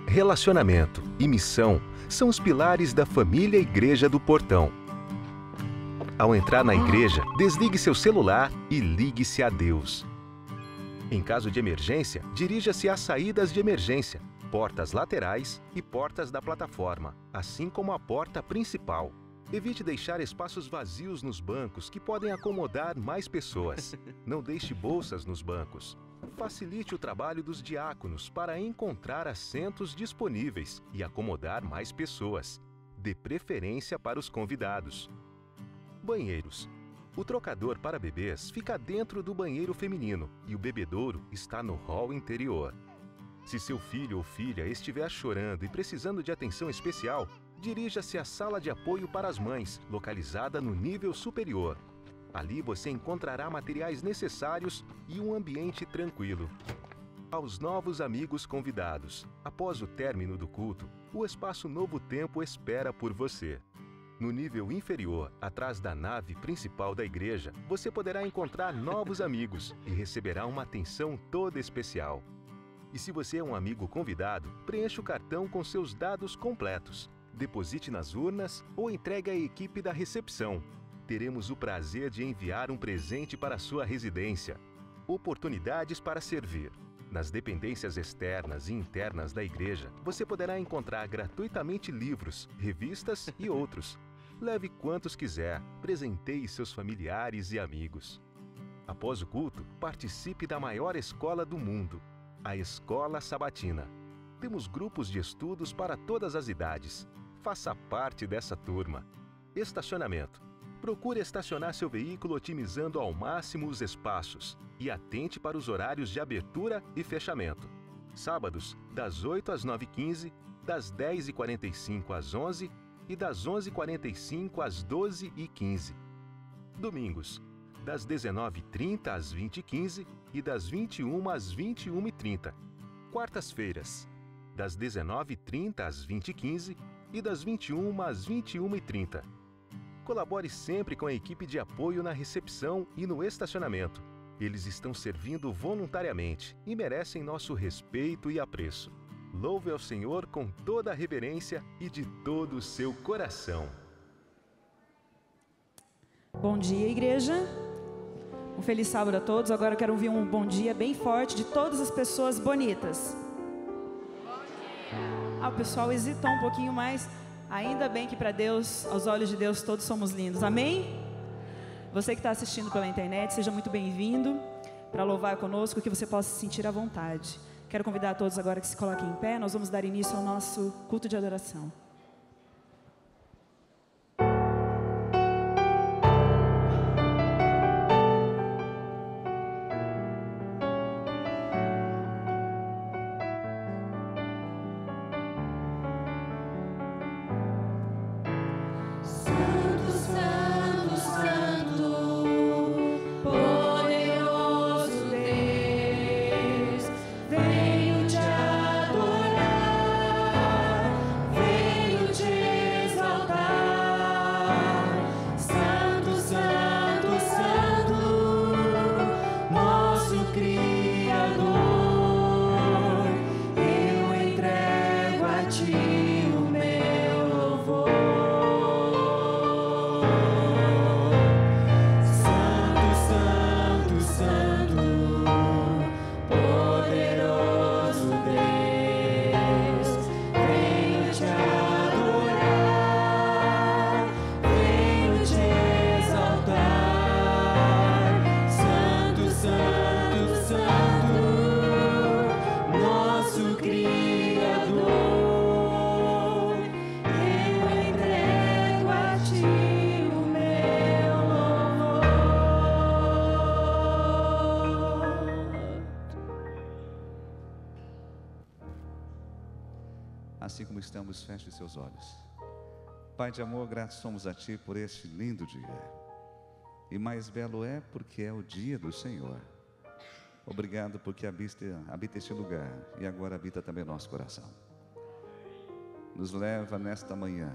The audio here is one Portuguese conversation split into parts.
Relacionamento e missão são os pilares da família Igreja do Portão. Ao entrar na igreja, desligue seu celular e ligue-se a Deus. Em caso de emergência, dirija-se às saídas de emergência, portas laterais e portas da plataforma, assim como a porta principal. Evite deixar espaços vazios nos bancos que podem acomodar mais pessoas. Não deixe bolsas nos bancos. Facilite o trabalho dos diáconos para encontrar assentos disponíveis e acomodar mais pessoas. Dê preferência para os convidados. Banheiros. O trocador para bebês fica dentro do banheiro feminino e o bebedouro está no hall interior. Se seu filho ou filha estiver chorando e precisando de atenção especial, dirija-se à sala de apoio para as mães, localizada no nível superior. Ali você encontrará materiais necessários e um ambiente tranquilo. Aos novos amigos convidados, após o término do culto, o espaço Novo Tempo espera por você. No nível inferior, atrás da nave principal da igreja, você poderá encontrar novos amigos e receberá uma atenção toda especial. E se você é um amigo convidado, preencha o cartão com seus dados completos. Deposite nas urnas ou entregue à equipe da recepção. Teremos o prazer de enviar um presente para a sua residência. Oportunidades para servir. Nas dependências externas e internas da igreja, você poderá encontrar gratuitamente livros, revistas e outros. Leve quantos quiser, presenteie seus familiares e amigos. Após o culto, participe da maior escola do mundo, a Escola Sabatina. Temos grupos de estudos para todas as idades. Faça parte dessa turma. Estacionamento. Procure estacionar seu veículo otimizando ao máximo os espaços e atente para os horários de abertura e fechamento. Sábados, das 8 às 9h15, das 10h45 às 11h e das 11h45 às 12h15. Domingos, das 19h30 às 20h15 e das 21h às 21h30. Quartas-feiras, das 19h30 às 20h15 e das 21h às 21h30. Colabore sempre com a equipe de apoio na recepção e no estacionamento. Eles estão servindo voluntariamente e merecem nosso respeito e apreço. Louve ao Senhor com toda a reverência e de todo o seu coração. Bom dia, igreja. Um feliz sábado a todos. Agora eu quero ouvir um bom dia bem forte de todas as pessoas bonitas. O pessoal hesitou um pouquinho mais. Ainda bem que para Deus, aos olhos de Deus, todos somos lindos. Amém? Você que está assistindo pela internet, seja muito bem-vindo para louvar conosco, que você possa se sentir à vontade. Quero convidar a todos agora que se coloquem em pé. Nós vamos dar início ao nosso culto de adoração. Assim como estamos, feche seus olhos. Pai de amor, gratos somos a Ti por este lindo dia. E mais belo é porque é o dia do Senhor. Obrigado porque habita este lugar e agora habita também nosso coração. Nos leva nesta manhã,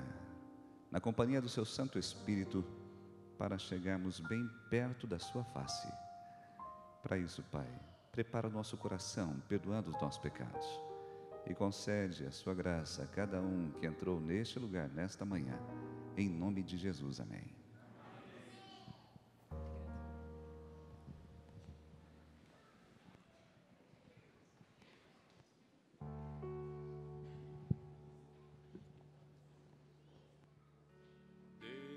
na companhia do Seu Santo Espírito, para chegarmos bem perto da Sua face. Para isso, Pai, prepara o nosso coração, perdoando os nossos pecados. e concede a sua graça a cada um que entrou neste lugar, nesta manhã. Em nome de Jesus, amém.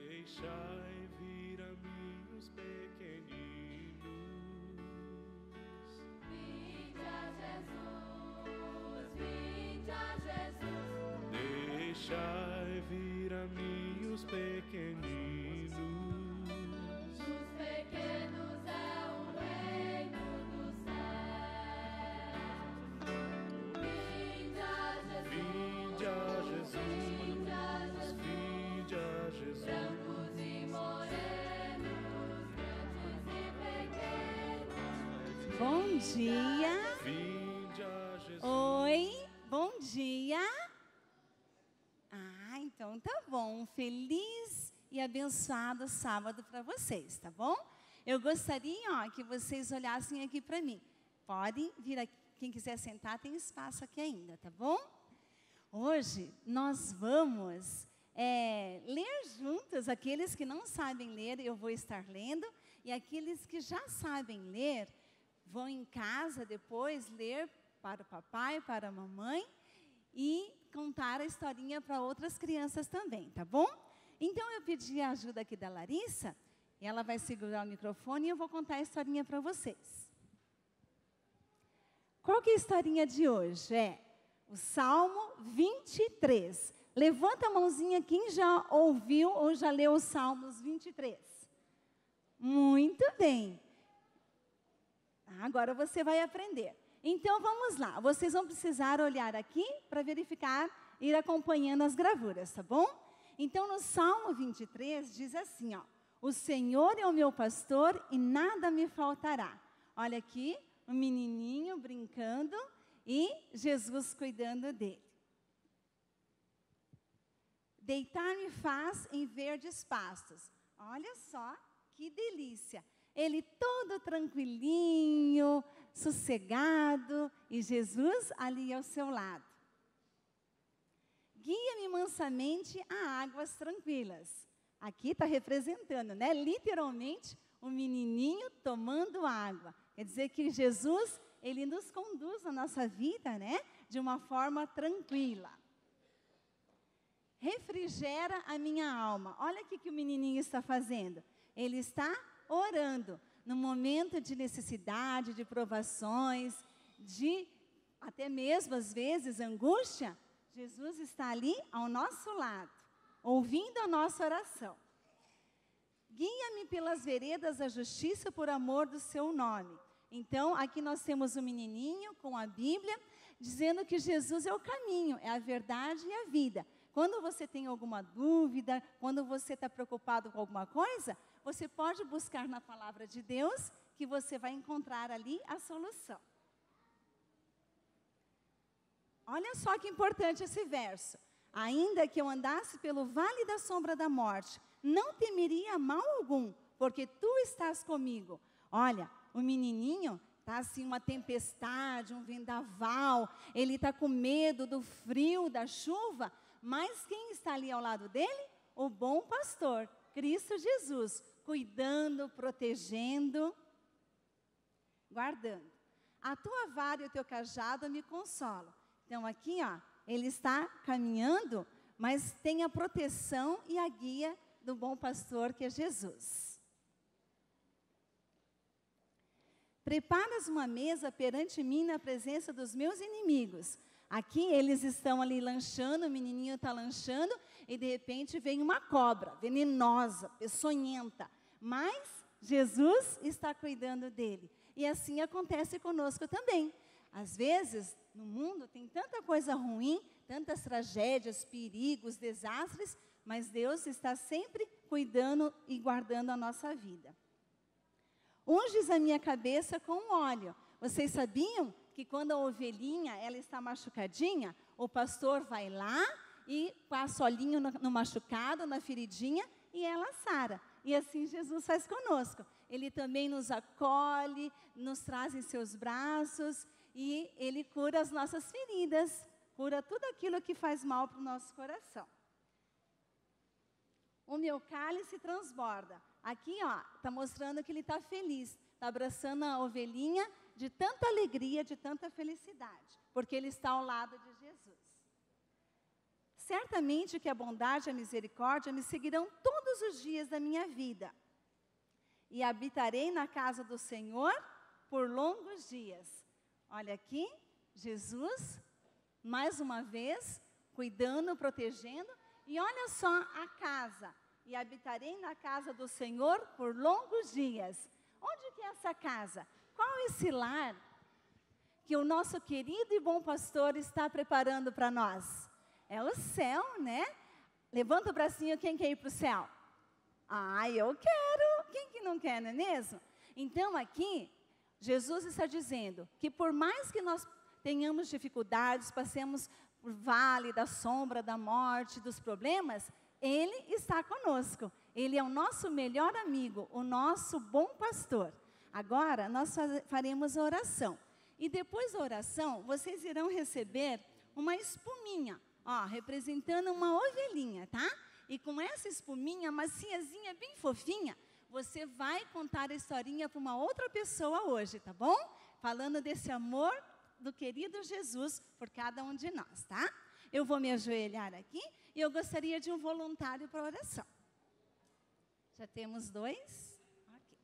Deixai vir a mim os pequeninos. Vinde a Jesus, vinde a Jesus. Deixai vir a mim os pequeninos. Os pequenos é o reino do céu. Vinde a Jesus, Vinde a Jesus, vinde a Jesus. vinde a Jesus. Brancos e morenos, grandes e pequenos. Bom dia. Vinde a Jesus. Oi, bom dia. Então tá bom. Um feliz e abençoado sábado para vocês, tá bom? Eu gostaria, que vocês olhassem aqui para mim. Podem vir aqui, quem quiser sentar, tem espaço aqui ainda, tá bom? Hoje nós vamos ler juntos. Aqueles que não sabem ler, eu vou estar lendo. E aqueles que já sabem ler, vão em casa depois ler para o papai, para a mamãe e contar a historinha para outras crianças também, tá bom? Então eu pedi a ajuda aqui da Larissa, e ela vai segurar o microfone e eu vou contar a historinha para vocês. Qual que é a historinha de hoje? É o Salmo 23. Levanta a mãozinha quem já ouviu ou já leu os Salmos 23. Muito bem. Agora você vai aprender. Então, vamos lá. Vocês vão precisar olhar aqui para verificar, ir acompanhando as gravuras, tá bom? Então, no Salmo 23, diz assim, ó. O Senhor é o meu pastor e nada me faltará. Olha aqui, um menininho brincando e Jesus cuidando dele. Deitar-me faz em verdes pastos. Olha só que delícia. Ele todo tranquilinho, sossegado, e Jesus ali ao seu lado. Guia-me mansamente a águas tranquilas. Aqui está representando, né? Literalmente, um menininho tomando água. Quer dizer que Jesus, ele nos conduz na nossa vida, né? De uma forma tranquila. Refrigera a minha alma. Olha o que o menininho está fazendo. Ele está orando, no momento de necessidade, de provações, de até mesmo, às vezes, angústia, Jesus está ali ao nosso lado, ouvindo a nossa oração. Guia-me pelas veredas da justiça por amor do seu nome. Então, aqui nós temos um menininho com a Bíblia, dizendo que Jesus é o caminho, é a verdade e a vida. Quando você tem alguma dúvida, quando você está preocupado com alguma coisa, você pode buscar na palavra de Deus, que você vai encontrar ali a solução. Olha só que importante esse verso. Ainda que eu andasse pelo vale da sombra da morte, não temeria mal algum, porque tu estás comigo. Olha, o menininho está assim, uma tempestade, um vendaval, ele está com medo do frio, da chuva, mas quem está ali ao lado dele? O bom pastor, Cristo Jesus, cuidando, protegendo, guardando. A tua vara e o teu cajado me consolam. Então aqui, ó, ele está caminhando, mas tem a proteção e a guia do bom pastor, que é Jesus. Preparas uma mesa perante mim na presença dos meus inimigos. Aqui eles estão ali lanchando, o menininho está lanchando, e de repente vem uma cobra venenosa, peçonhenta. Mas Jesus está cuidando dele. E assim acontece conosco também. Às vezes, no mundo tem tanta coisa ruim, tantas tragédias, perigos, desastres, mas Deus está sempre cuidando e guardando a nossa vida. Unges a minha cabeça com óleo. Vocês sabiam que quando a ovelhinha ela está machucadinha, o pastor vai lá e passa olhinho no machucado, na feridinha, e ela sara. E assim Jesus faz conosco. Ele também nos acolhe, nos traz em seus braços, e Ele cura as nossas feridas. cura tudo aquilo que faz mal para o nosso coração. O meu cálice transborda. Aqui, ó, está mostrando que ele está feliz, está abraçando a ovelhinha de tanta alegria, de tanta felicidade, porque ele está ao lado de Jesus. Certamente que a bondade e a misericórdia me seguirão todos os dias da minha vida, e habitarei na casa do Senhor por longos dias. Olha aqui, Jesus, mais uma vez, cuidando, protegendo, e olha só a casa. E habitarei na casa do Senhor por longos dias. Onde que é essa casa? Qual é esse lar que o nosso querido e bom pastor está preparando para nós? É o céu, né? Levanta o bracinho, quem quer ir para o céu? Ah, eu quero. Quem que não quer, não é mesmo? Então aqui, Jesus está dizendo que por mais que nós tenhamos dificuldades, passemos por vale da sombra, da morte, dos problemas, Ele está conosco. Ele é o nosso melhor amigo, o nosso bom pastor. Agora, nós faremos a oração. E depois da oração, vocês irão receber uma espuminha, ó, representando uma ovelhinha, tá? E com essa espuminha, maciazinha, bem fofinha, você vai contar a historinha para uma outra pessoa hoje, tá bom? Falando desse amor do querido Jesus por cada um de nós, tá? Eu vou me ajoelhar aqui e eu gostaria de um voluntário para a oração. Já temos 2? Ok.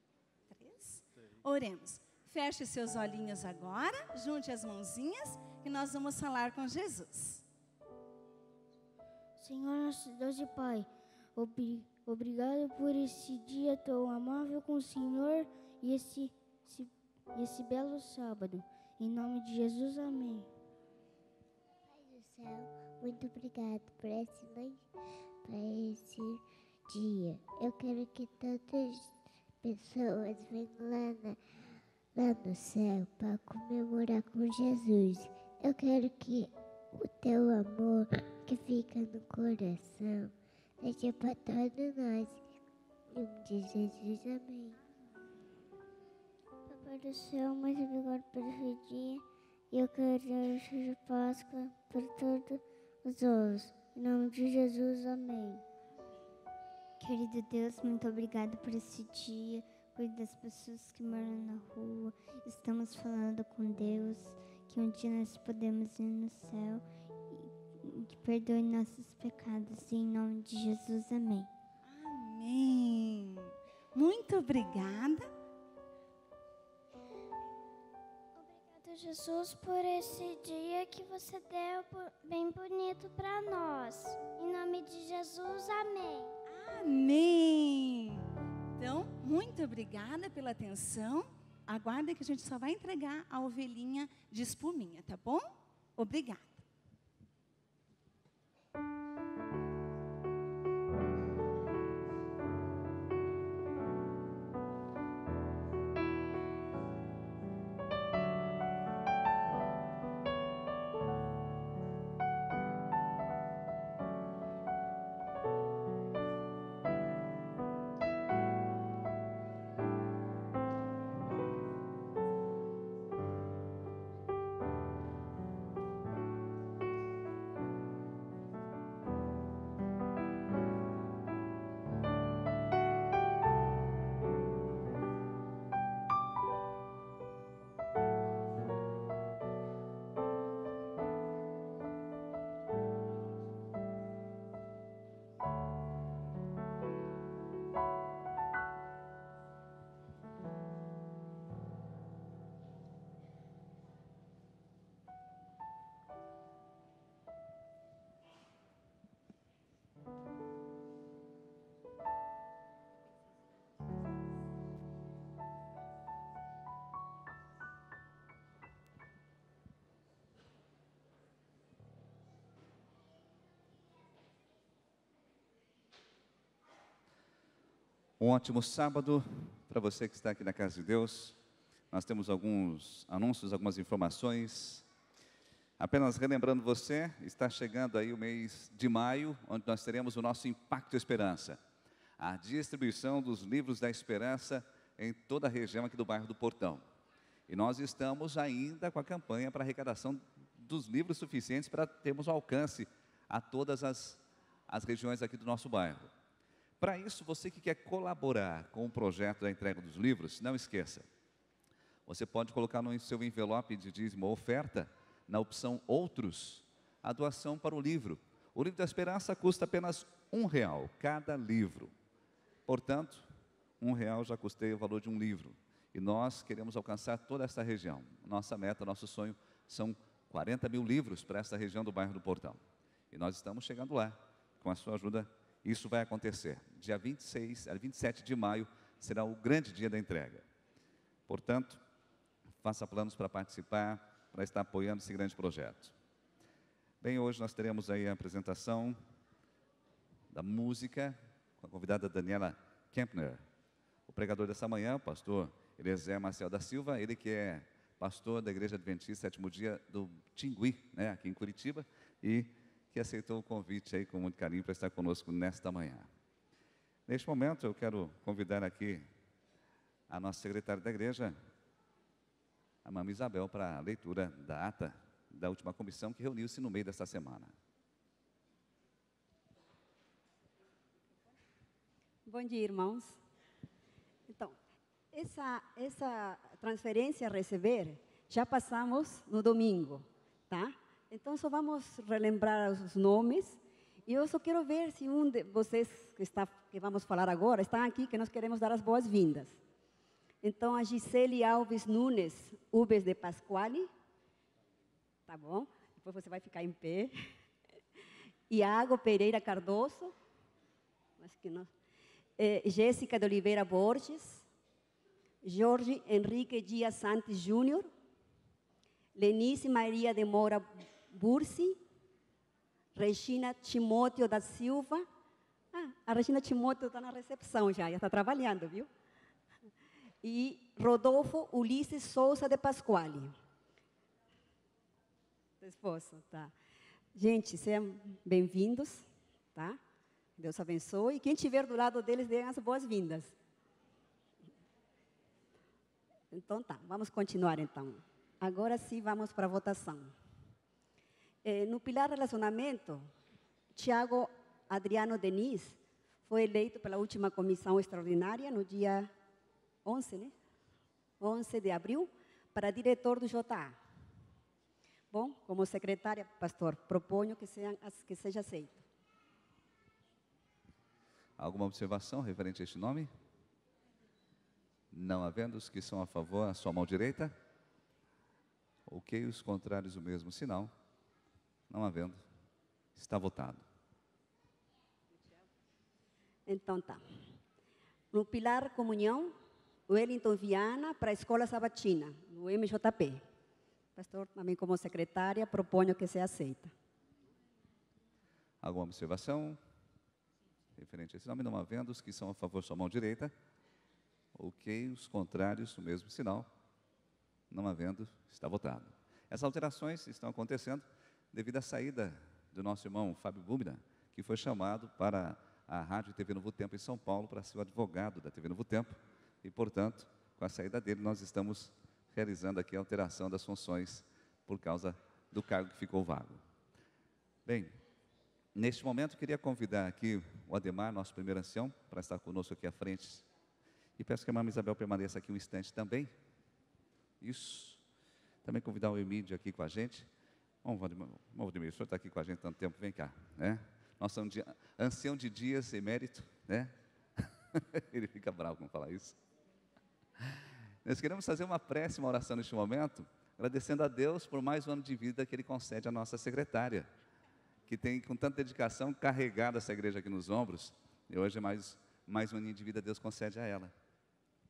3. Oremos. Feche seus olhinhos agora, junte as mãozinhas e nós vamos falar com Jesus. Senhor nosso Deus e Pai, obrigado por esse dia tão amável com o Senhor e esse belo sábado. Em nome de Jesus, amém. Pai do céu, muito obrigado por esse dia. Eu quero que tantas pessoas venham lá no céu para comemorar com Jesus. Eu quero que o teu amor que fica no coração seja para todos nós. Em nome de Jesus, amém. Papai do céu, muito obrigado por esse dia. E eu quero desejar de Páscoa para todos os outros. Em nome de Jesus, amém. Querido Deus, muito obrigado por esse dia. Cuide das pessoas que moram na rua. Estamos falando com Deus. Que um dia nós podemos ir no céu. E que perdoe nossos pecados. Em nome de Jesus, amém. Amém. Muito obrigada. Obrigada, Jesus, por esse dia que você deu bem bonito para nós. Em nome de Jesus, amém. Amém. Então, muito obrigada pela atenção. Aguarda que a gente só vai entregar a ovelhinha de espuminha, tá bom? Obrigada. Um ótimo sábado para você que está aqui na Casa de Deus. Nós temos alguns anúncios, algumas informações. Apenas relembrando você, está chegando aí o mês de maio, onde nós teremos o nosso Impacto Esperança. A distribuição dos livros da Esperança em toda a região aqui do bairro do Portão. E nós estamos ainda com a campanha para arrecadação dos livros suficientes para termos um alcance a todas as regiões aqui do nosso bairro. Para isso, você que quer colaborar com o projeto da entrega dos livros, não esqueça, você pode colocar no seu envelope de dízimo ou oferta, na opção Outros, a doação para o livro. O livro da Esperança custa apenas R$1 cada livro. Portanto, R$1 já custeia o valor de um livro. E nós queremos alcançar toda esta região. Nossa meta, nosso sonho são 40 mil livros para esta região do bairro do Portão. E nós estamos chegando lá. Com a sua ajuda, isso vai acontecer. Dia 27 de maio será o grande dia da entrega. Portanto, faça planos para participar, para estar apoiando esse grande projeto. Bem, hoje nós teremos aí a apresentação da música com a convidada Daniela Kempner. O pregador dessa manhã, o pastor Eliezer Marcel da Silva, ele que é pastor da Igreja Adventista Sétimo Dia do Tingui, né, aqui em Curitiba, e que aceitou o convite aí com muito carinho para estar conosco nesta manhã. Neste momento, eu quero convidar aqui a nossa secretária da igreja, a Mama Isabel, para a leitura da ata da última comissão que reuniu-se no meio desta semana. Bom dia, irmãos. Então, essa transferência a receber, já passamos no domingo, tá? Então, só vamos relembrar os nomes. E eu só quero ver se um de vocês que vamos falar agora, está aqui, que nós queremos dar as boas-vindas. Então, a Gisele Alves Nunes Ubes de Pasquale. Tá bom? Depois você vai ficar em pé. Iago Pereira Cardoso. Acho que não. Jéssica de Oliveira Borges. Jorge Henrique Dias Santos Júnior. Lenice Maria de Moura Bursi. Regina Timóteo da Silva. A Regina Timóteo está na recepção já está trabalhando, viu? E Rodolfo Ulisses Souza de Pasquale. Esposo, tá. Gente, sejam bem-vindos, tá? Deus abençoe. E quem estiver do lado deles, dê as boas-vindas. Então tá, vamos continuar então. Agora sim, vamos para a votação. No pilar relacionamento, Tiago Adriano Denis foi eleito pela última comissão extraordinária no dia 11, né? 11 de abril, para diretor do JA. Bom, como secretária, pastor, proponho que seja aceito. Alguma observação referente a este nome? Não havendo, os que são a favor, a sua mão direita. Ok, os contrários, o mesmo sinal. Não havendo, está votado. Então tá. No pilar comunhão, Wellington Viana para a Escola Sabatina, no MJP. Pastor, também como secretária, proponho que seja aceita. Alguma observação referente a esse nome? Não havendo, os que são a favor, sua mão direita. Ok, os contrários, o mesmo sinal. Não havendo, está votado. Essas alterações estão acontecendo devido à saída do nosso irmão Fábio Búmida, que foi chamado para a Rádio e TV Novo Tempo em São Paulo para ser o advogado da TV Novo Tempo. E, portanto, com a saída dele, nós estamos realizando aqui a alteração das funções por causa do cargo que ficou vago. Bem, neste momento, queria convidar aqui o Ademar, nosso primeiro ancião, para estar conosco aqui à frente. E peço que a Mama Isabel permaneça aqui um instante também. Isso. Também convidar o Emílio aqui com a gente. Bom, Valdemir, o senhor está aqui com a gente há tanto tempo, vem cá, né? Nosso ancião de dias, emérito, né? Ele fica bravo quando falar isso. Nós queremos fazer uma prece, uma oração neste momento, agradecendo a Deus por mais um ano de vida que Ele concede à nossa secretária, que tem com tanta dedicação carregado essa igreja aqui nos ombros, e hoje mais um aninho de vida Deus concede a ela.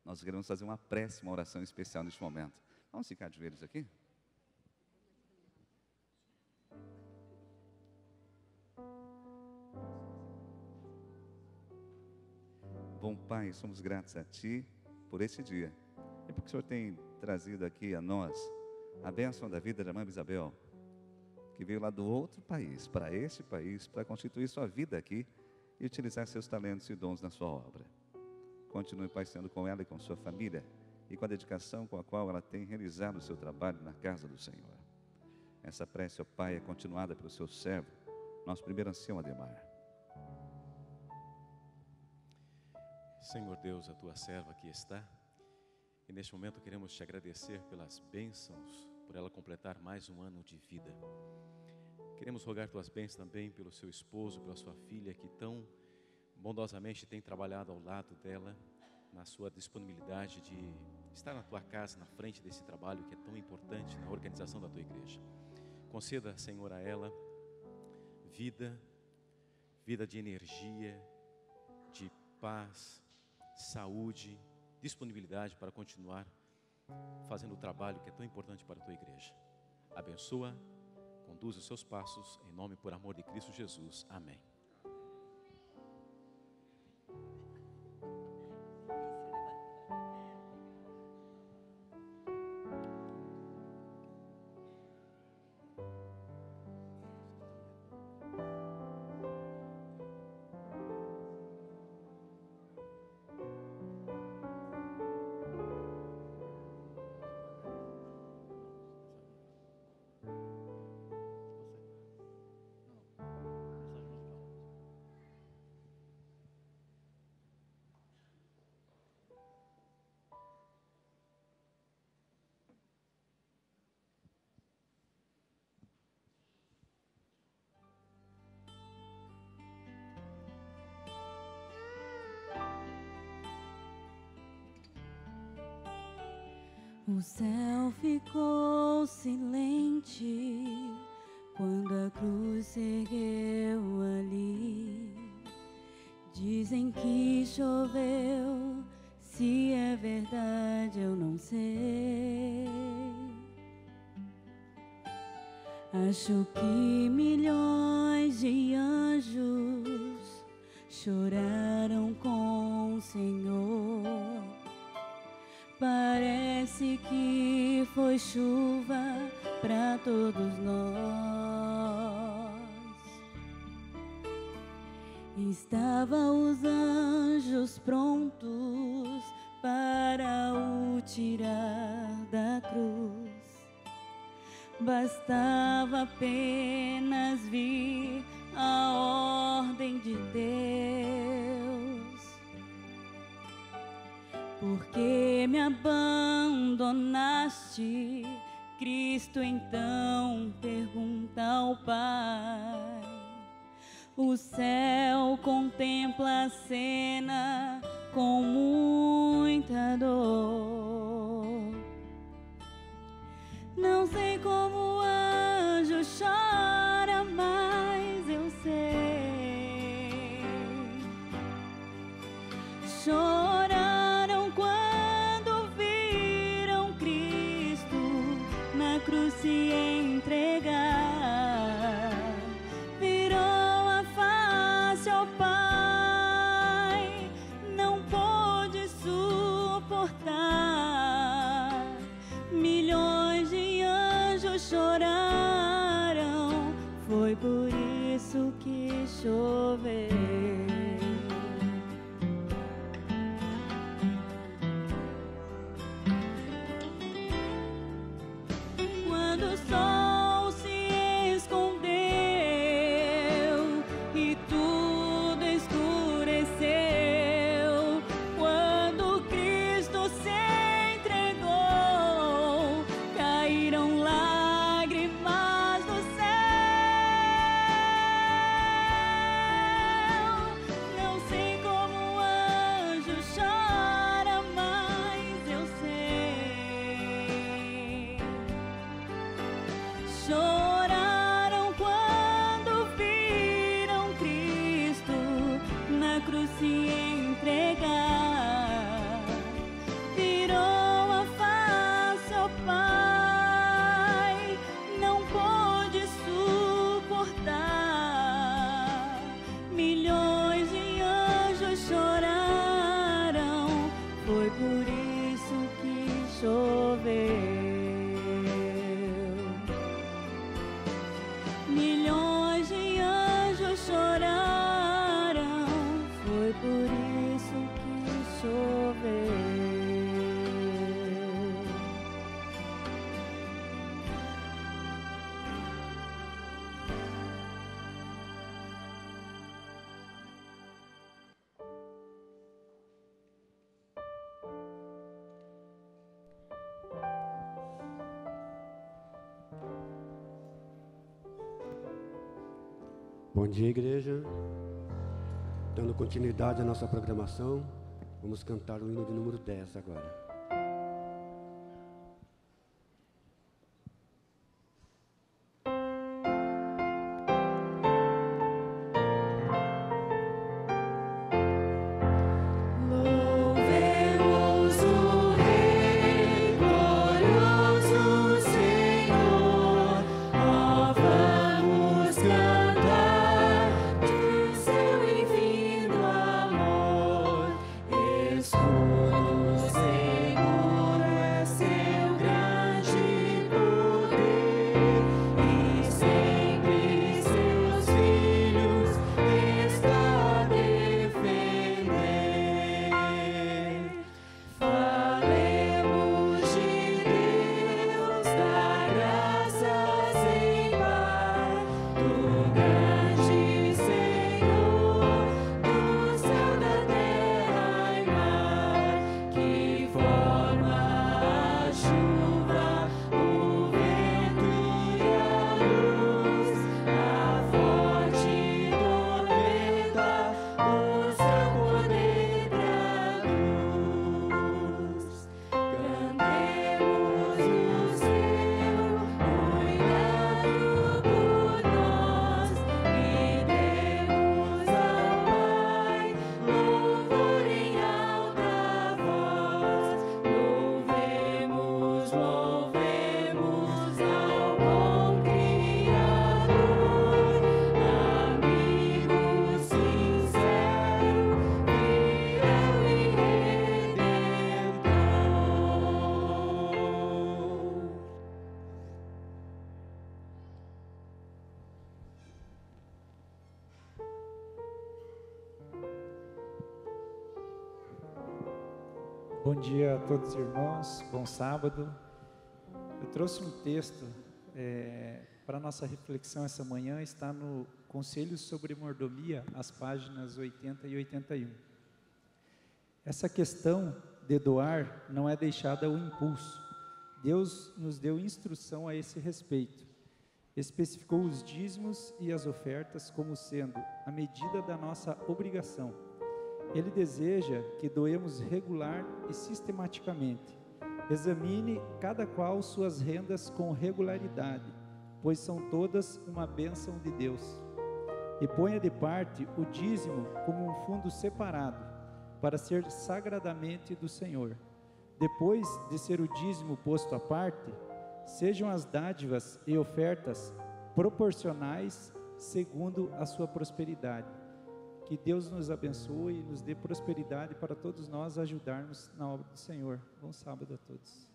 Nós queremos fazer uma prece, uma oração especial neste momento. Vamos ficar de joelhos aqui? Bom Pai, somos gratos a Ti por esse dia. E porque o Senhor tem trazido aqui a nós a bênção da vida da Mãe Isabel, que veio lá do outro país, para este país, para constituir sua vida aqui e utilizar seus talentos e dons na sua obra. Continue, Pai, sendo com ela e com sua família e com a dedicação com a qual ela tem realizado o seu trabalho na casa do Senhor. Essa prece, ó Pai, é continuada pelo seu servo, nosso primeiro ancião Ademar. Senhor Deus, a tua serva aqui está, e neste momento queremos te agradecer pelas bênçãos, por ela completar mais um ano de vida. Queremos rogar tuas bênçãos também pelo seu esposo, pela sua filha, que tão bondosamente tem trabalhado ao lado dela, na sua disponibilidade de estar na tua casa, na frente desse trabalho que é tão importante na organização da tua igreja. Conceda, Senhor, a ela vida de energia, de paz, saúde, disponibilidade para continuar fazendo o trabalho que é tão importante para a tua igreja. Abençoa, conduz os seus passos, em nome e por amor de Cristo Jesus. Amém. O céu ficou silente quando a cruz se ergueu ali. Dizem que choveu, se é verdade eu não sei. Acho que milhões de anjos choraram com o Senhor. Parece que foi chuva para todos nós. Estavam os anjos prontos para o tirar da cruz. Bastava apenas vir a ordem de Deus. Por que me abandonaste, Cristo? Então pergunta ao Pai. O céu contempla a cena com muita dor. Não sei como o anjo chora, mas eu sei. Choraram quando viram Cristo na cruz se entregar. Virou a face ao Pai, não pôde suportar. Milhões de anjos choraram, foi por isso que choveu. Quando o sol se escondeu e tudo escureceu, quando Cristo se entregou, caíram lágrimas do céu. Não Bom dia, igreja. Dando continuidade à nossa programação, vamos cantar o hino de número 10 agora. Bom dia a todos os irmãos, bom sábado. Eu trouxe um texto para a nossa reflexão essa manhã, está no Conselhos sobre Mordomia, as páginas 80 e 81. Essa questão de doar não é deixada ao impulso. Deus nos deu instrução a esse respeito. Especificou os dízimos e as ofertas como sendo a medida da nossa obrigação. Ele deseja que doemos regular e sistematicamente. Examine cada qual suas rendas com regularidade, pois são todas uma bênção de Deus. E ponha de parte o dízimo como um fundo separado, para ser sagradamente do Senhor. Depois de ser o dízimo posto à parte, sejam as dádivas e ofertas proporcionais segundo a sua prosperidade. Que Deus nos abençoe e nos dê prosperidade para todos nós ajudarmos na obra do Senhor. Bom sábado a todos.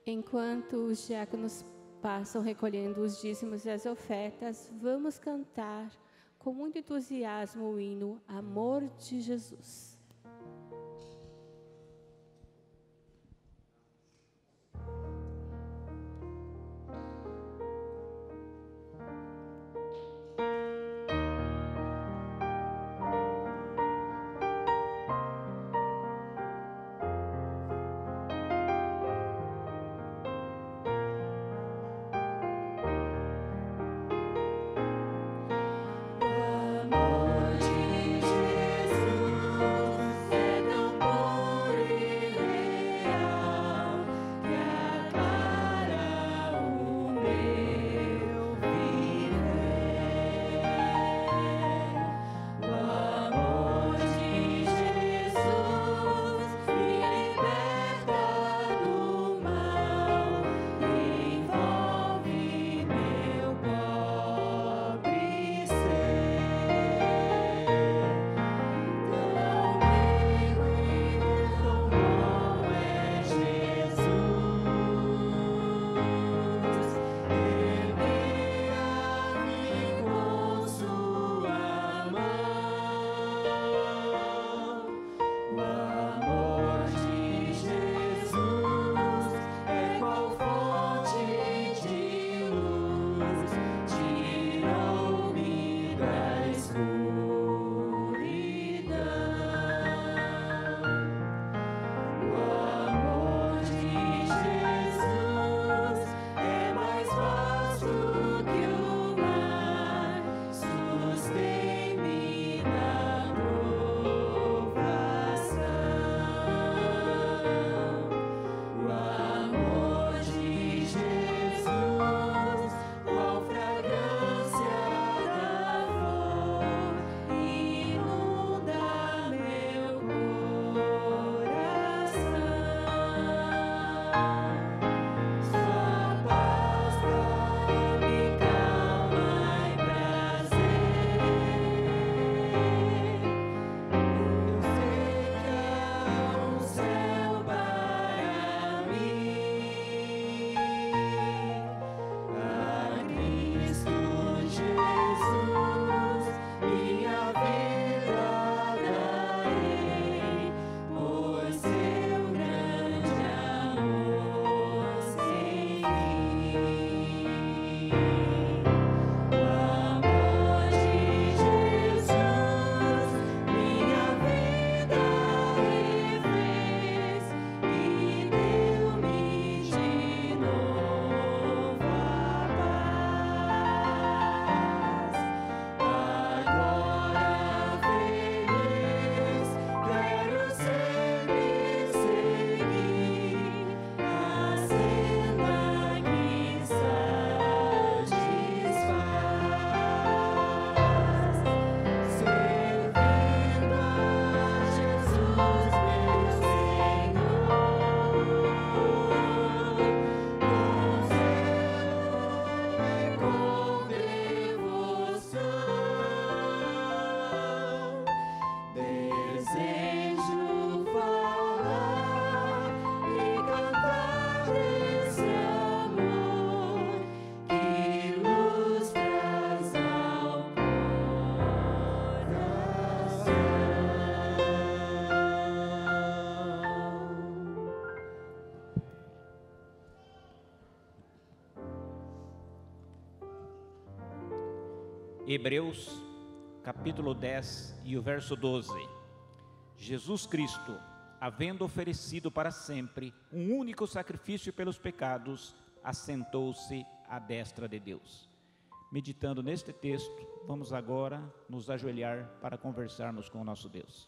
Enquanto os diáconos passam recolhendo os dízimos e as ofertas, vamos cantar com muito entusiasmo o hino Amor de Jesus. Amor de Jesus. Hebreus, capítulo 10 e o verso 12. Jesus Cristo, havendo oferecido para sempre um único sacrifício pelos pecados, assentou-se à destra de Deus. Meditando neste texto, vamos agora nos ajoelhar para conversarmos com o nosso Deus.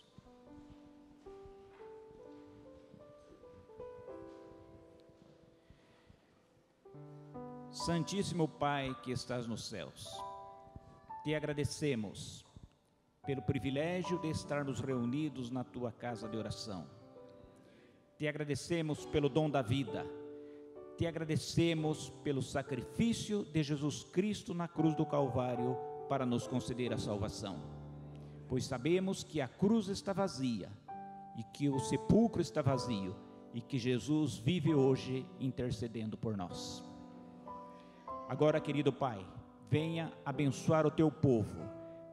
Santíssimo Pai que estás nos céus, te agradecemos pelo privilégio de estarmos reunidos na tua casa de oração. Te agradecemos pelo dom da vida. Te agradecemos pelo sacrifício de Jesus Cristo na cruz do Calvário para nos conceder a salvação. Pois sabemos que a cruz está vazia e que o sepulcro está vazio e que Jesus vive hoje intercedendo por nós. Agora, querido Pai, venha abençoar o teu povo,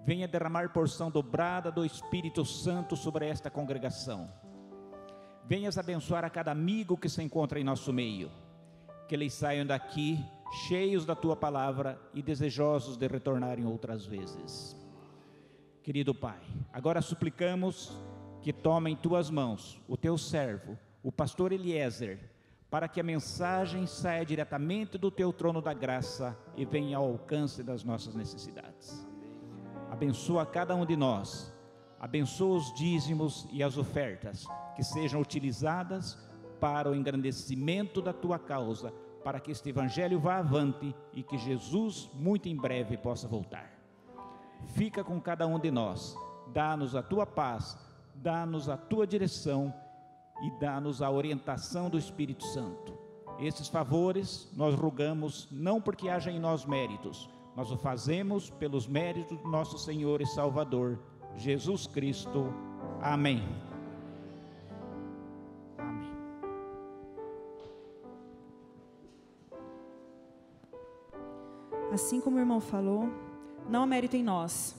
venha derramar porção dobrada do Espírito Santo sobre esta congregação. Venhas abençoar a cada amigo que se encontra em nosso meio, que eles saiam daqui cheios da tua palavra e desejosos de retornarem outras vezes. Querido Pai, agora suplicamos que tome em tuas mãos o teu servo, o pastor Eliezer, para que a mensagem saia diretamente do teu trono da graça e venha ao alcance das nossas necessidades. Abençoa cada um de nós, abençoa os dízimos e as ofertas, que sejam utilizadas para o engrandecimento da tua causa, para que este evangelho vá avante e que Jesus muito em breve possa voltar. Fica com cada um de nós, dá-nos a tua paz, dá-nos a tua direção e dá-nos a orientação do Espírito Santo. Esses favores nós rogamos não porque haja em nós méritos, nós o fazemos pelos méritos do nosso Senhor e Salvador, Jesus Cristo. Amém. Amém. Assim como o irmão falou, não há mérito em nós,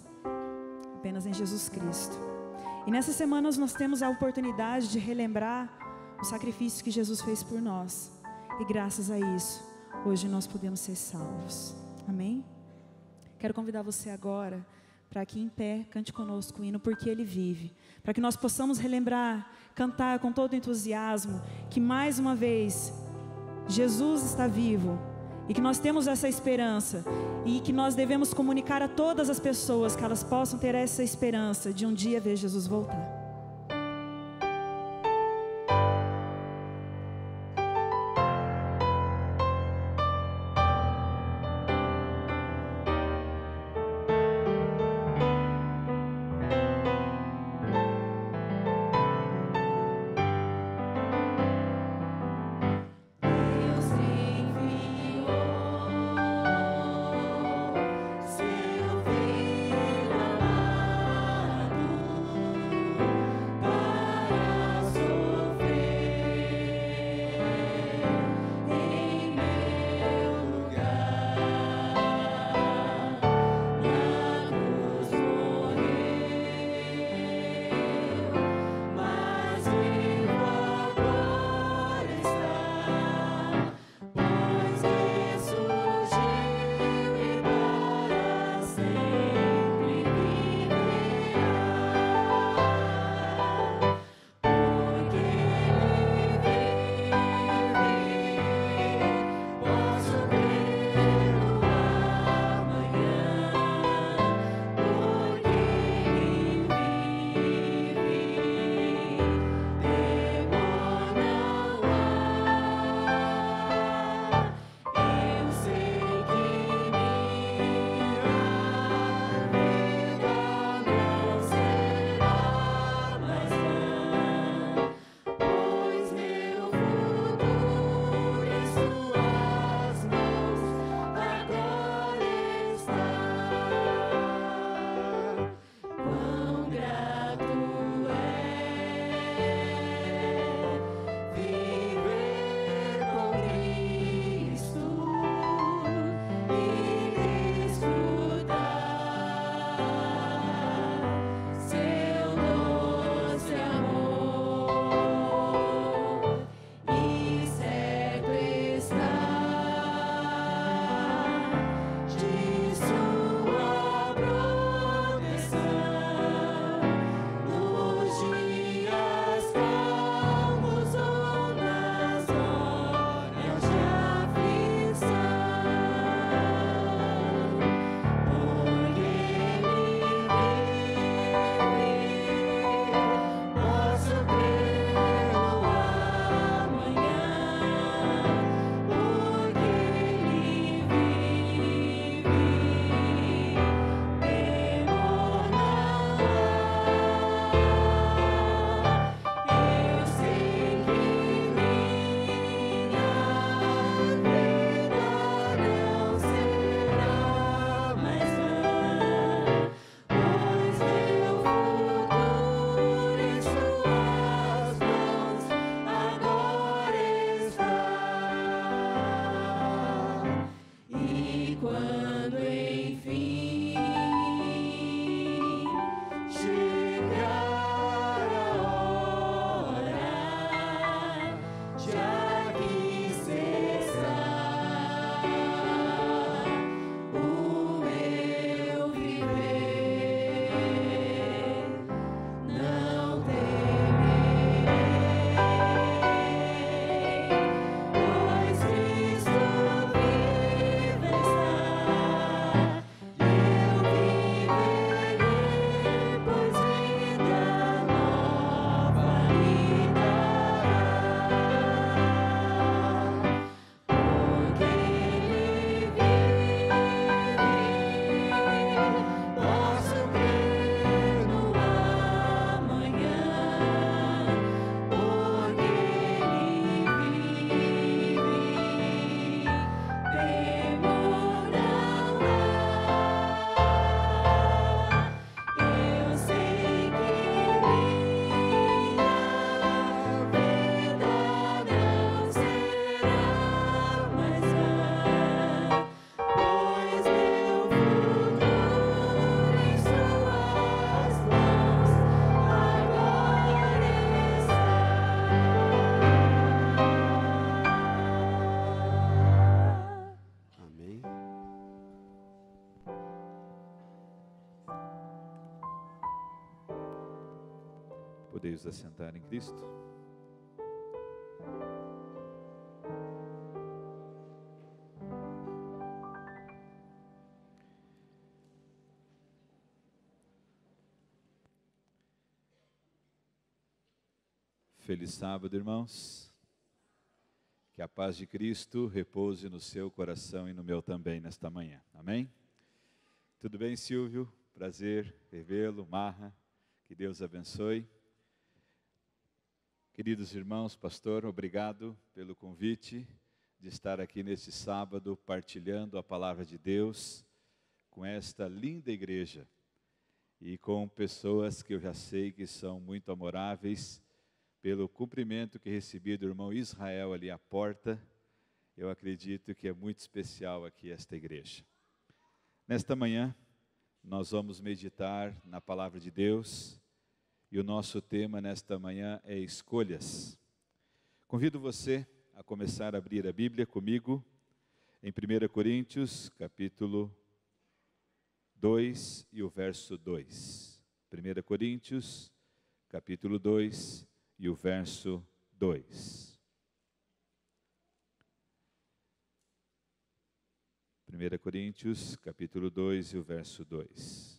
apenas em Jesus Cristo. E nessas semanas nós temos a oportunidade de relembrar o sacrifício que Jesus fez por nós. E graças a isso, hoje nós podemos ser salvos. Amém? Quero convidar você agora para que em pé cante conosco o hino Porque Ele Vive. Para que nós possamos relembrar, cantar com todo entusiasmo que mais uma vez Jesus está vivo. E que nós temos essa esperança e que nós devemos comunicar a todas as pessoas que elas possam ter essa esperança de um dia ver Jesus voltar. Seu filho amado Podeis assentar em Cristo. Feliz sábado, irmãos. Que a paz de Cristo repouse no seu coração e no meu também nesta manhã. Amém? Tudo bem, Silvio? Prazer revê-lo. Marra, que Deus abençoe. Queridos irmãos, pastor, obrigado pelo convite de estar aqui neste sábado partilhando a palavra de Deus com esta linda igreja e com pessoas que eu já sei que são muito amoráveis. Pelo cumprimento que recebi do irmão Israel ali à porta, eu acredito que é muito especial aqui esta igreja. Nesta manhã, nós vamos meditar na palavra de Deus e o nosso tema nesta manhã é escolhas. Convido você a começar a abrir a Bíblia comigo em 1 Coríntios, capítulo 2 e o verso 2. 1 Coríntios, capítulo 2 e o verso 2. 1 Coríntios, capítulo 2 e o verso 2.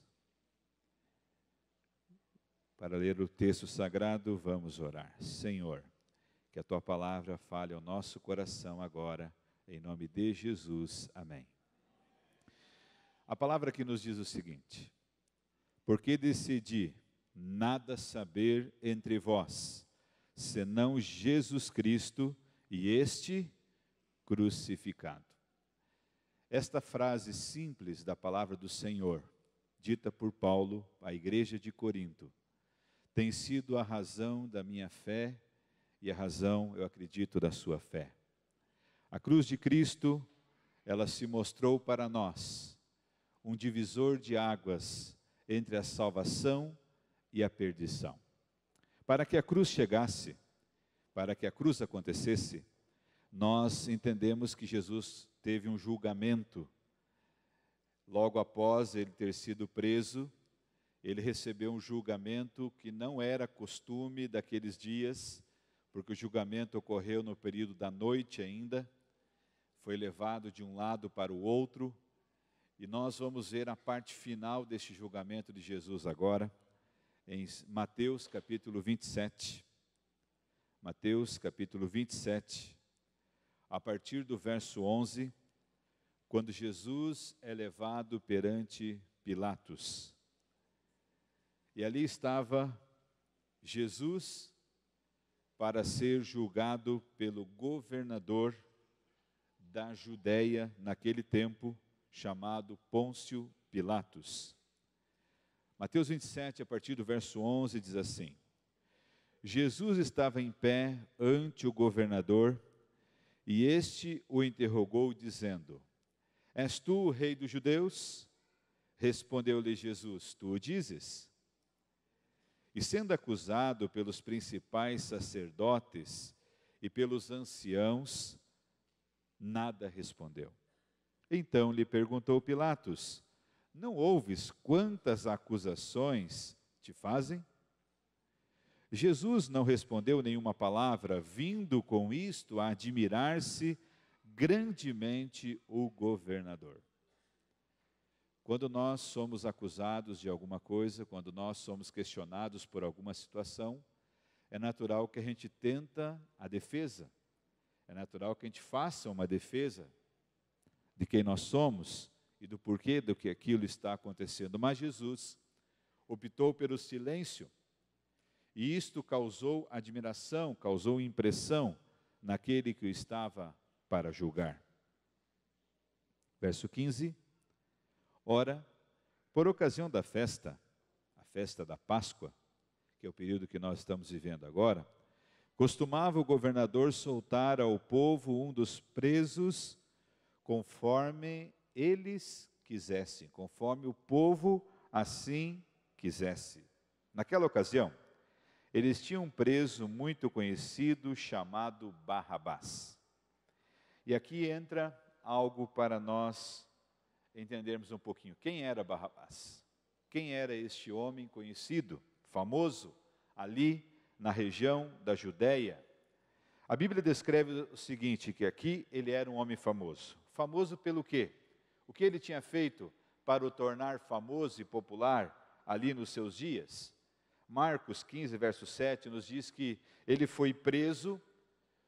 Para ler o texto sagrado, vamos orar. Senhor, que a Tua palavra fale ao nosso coração agora, em nome de Jesus. Amém. A palavra que nos diz o seguinte: porque decidi nada saber entre vós, senão Jesus Cristo e este crucificado. Esta frase simples da palavra do Senhor, dita por Paulo à igreja de Corinto, tem sido a razão da minha fé e a razão, eu acredito, da sua fé. A cruz de Cristo, ela se mostrou para nós um divisor de águas entre a salvação e a perdição. Para que a cruz chegasse, para que a cruz acontecesse, nós entendemos que Jesus teve um julgamento. Logo após ele ter sido preso, ele recebeu um julgamento que não era costume daqueles dias, porque o julgamento ocorreu no período da noite ainda, foi levado de um lado para o outro, e nós vamos ver a parte final deste julgamento de Jesus agora, em Mateus capítulo 27, Mateus capítulo 27, a partir do verso 11, quando Jesus é levado perante Pilatos. E ali estava Jesus para ser julgado pelo governador da Judéia naquele tempo, chamado Pôncio Pilatos. Mateus 27, a partir do verso 11, diz assim: Jesus estava em pé ante o governador, e este o interrogou, dizendo: És tu o rei dos judeus? Respondeu-lhe Jesus: Tu o dizes. E sendo acusado pelos principais sacerdotes e pelos anciãos, nada respondeu. Então lhe perguntou Pilatos: Não ouves quantas acusações te fazem? Jesus não respondeu nenhuma palavra, vindo com isto a admirar-se grandemente o governador. Quando nós somos acusados de alguma coisa, quando nós somos questionados por alguma situação, é natural que a gente tenta a defesa, é natural que a gente faça uma defesa de quem nós somos e do porquê do que aquilo está acontecendo. Mas Jesus optou pelo silêncio, e isto causou admiração, causou impressão naquele que o estava para julgar. Verso 15. Ora, por ocasião da festa, a festa da Páscoa, que é o período que nós estamos vivendo agora, costumava o governador soltar ao povo um dos presos conforme eles quisessem, conforme o povo assim quisesse. Naquela ocasião, eles tinham um preso muito conhecido chamado Barrabás. E aqui entra algo para nós entendermos um pouquinho. Quem era Barrabás? Quem era este homem conhecido, famoso, ali na região da Judéia. A Bíblia descreve o seguinte, que aqui ele era um homem famoso. Famoso pelo quê? O que ele tinha feito para o tornar famoso e popular ali nos seus dias? Marcos 15, verso 7, nos diz que ele foi preso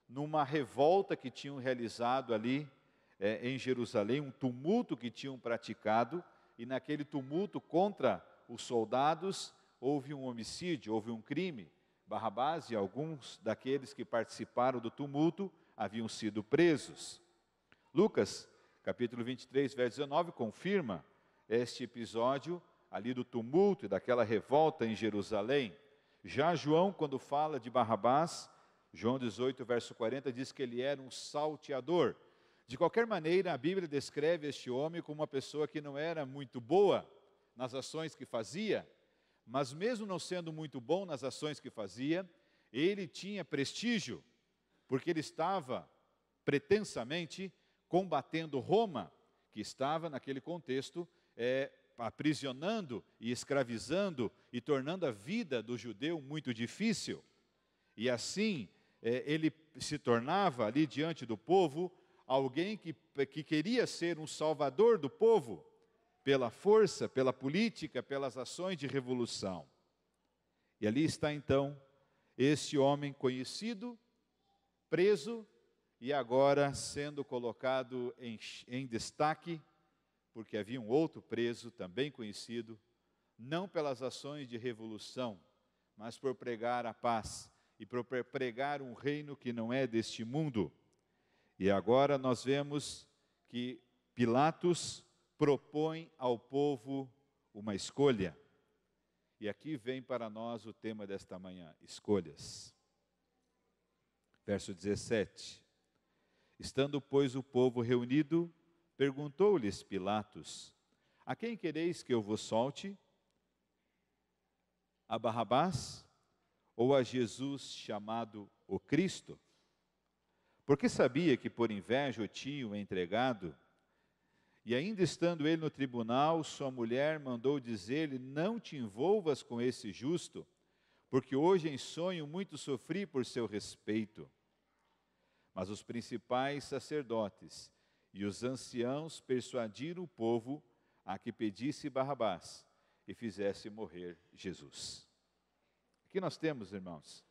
numa revolta que tinham realizado ali em Jerusalém, um tumulto que tinham praticado, e naquele tumulto contra os soldados houve um homicídio, houve um crime. Barrabás e alguns daqueles que participaram do tumulto haviam sido presos. Lucas, capítulo 23, verso 19, confirma este episódio ali do tumulto e daquela revolta em Jerusalém. Já João, quando fala de Barrabás, João 18, verso 40, diz que ele era um salteador. De qualquer maneira, a Bíblia descreve este homem como uma pessoa que não era muito boa nas ações que fazia, mas mesmo não sendo muito bom nas ações que fazia, ele tinha prestígio, porque ele estava pretensamente combatendo Roma, que estava naquele contexto aprisionando e escravizando e tornando a vida do judeu muito difícil. E assim, ele se tornava ali diante do povo alguém que queria ser um salvador do povo, pela força, pela política, pelas ações de revolução. E ali está então este homem conhecido, preso e agora sendo colocado em destaque, porque havia um outro preso também conhecido, não pelas ações de revolução, mas por pregar a paz e por pregar um reino que não é deste mundo. E agora nós vemos que Pilatos propõe ao povo uma escolha. E aqui vem para nós o tema desta manhã, escolhas. Verso 17. Estando, pois, o povo reunido, perguntou-lhes Pilatos: a quem quereis que eu vos solte? A Barrabás ou a Jesus chamado o Cristo? Porque sabia que por inveja o tinham entregado. E ainda estando ele no tribunal, sua mulher mandou dizer-lhe: não te envolvas com esse justo, porque hoje em sonho muito sofri por seu respeito. Mas os principais sacerdotes e os anciãos persuadiram o povo a que pedisse Barrabás e fizesse morrer Jesus. Aqui nós temos, irmãos,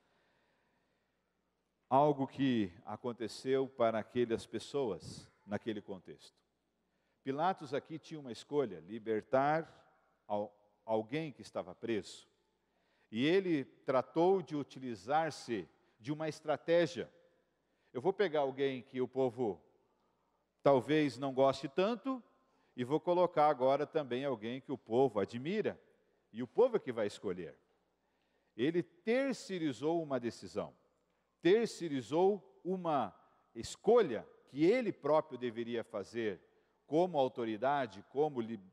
algo que aconteceu para aquelas pessoas naquele contexto. Pilatos aqui tinha uma escolha: libertar alguém que estava preso. E ele tratou de utilizar-se de uma estratégia. Eu vou pegar alguém que o povo talvez não goste tanto e vou colocar agora também alguém que o povo admira. E o povo é que vai escolher. Ele terceirizou uma decisão, terceirizou uma escolha que ele próprio deveria fazer como autoridade,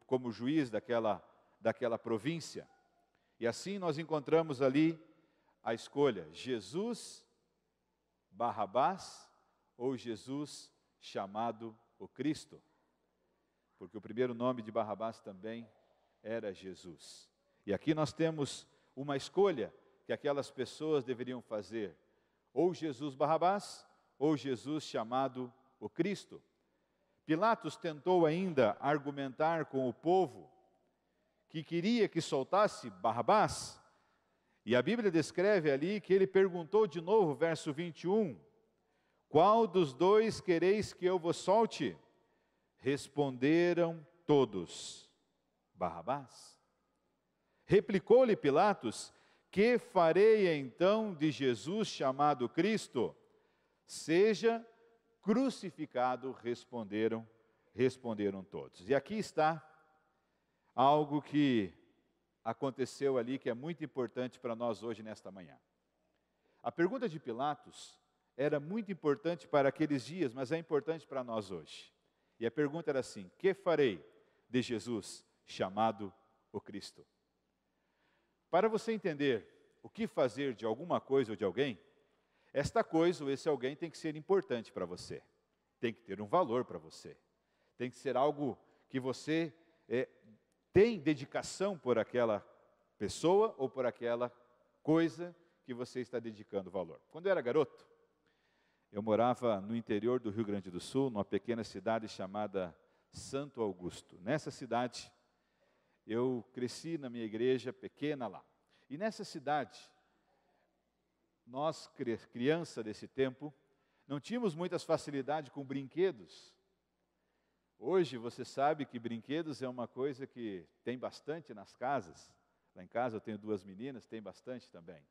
como juiz daquela província. E assim nós encontramos ali a escolha: Jesus, Barrabás ou Jesus chamado o Cristo. Porque o primeiro nome de Barrabás também era Jesus. E aqui nós temos uma escolha que aquelas pessoas deveriam fazer: ou Jesus Barrabás ou Jesus chamado o Cristo. Pilatos tentou ainda argumentar com o povo que queria que soltasse Barrabás, e a Bíblia descreve ali que ele perguntou de novo, verso 21, qual dos dois quereis que eu vos solte? Responderam todos, Barrabás. Replicou-lhe Pilatos: que farei então de Jesus chamado Cristo? Seja crucificado, responderam todos. E aqui está algo que aconteceu ali que é muito importante para nós hoje nesta manhã. A pergunta de Pilatos era muito importante para aqueles dias, mas é importante para nós hoje. E a pergunta era assim: que farei de Jesus chamado o Cristo? Para você entender o que fazer de alguma coisa ou de alguém, esta coisa ou esse alguém tem que ser importante para você, tem que ter um valor para você, tem que ser algo que você tem dedicação por aquela pessoa ou por aquela coisa que você está dedicando valor. Quando eu era garoto, eu morava no interior do Rio Grande do Sul, numa pequena cidade chamada Santo Augusto. Nessa cidade, eu cresci na minha igreja pequena lá. E nessa cidade, nós, criança desse tempo, não tínhamos muitas facilidades com brinquedos. Hoje você sabe que brinquedos é uma coisa que tem bastante nas casas. Lá em casa eu tenho 2 meninas, tem bastante também.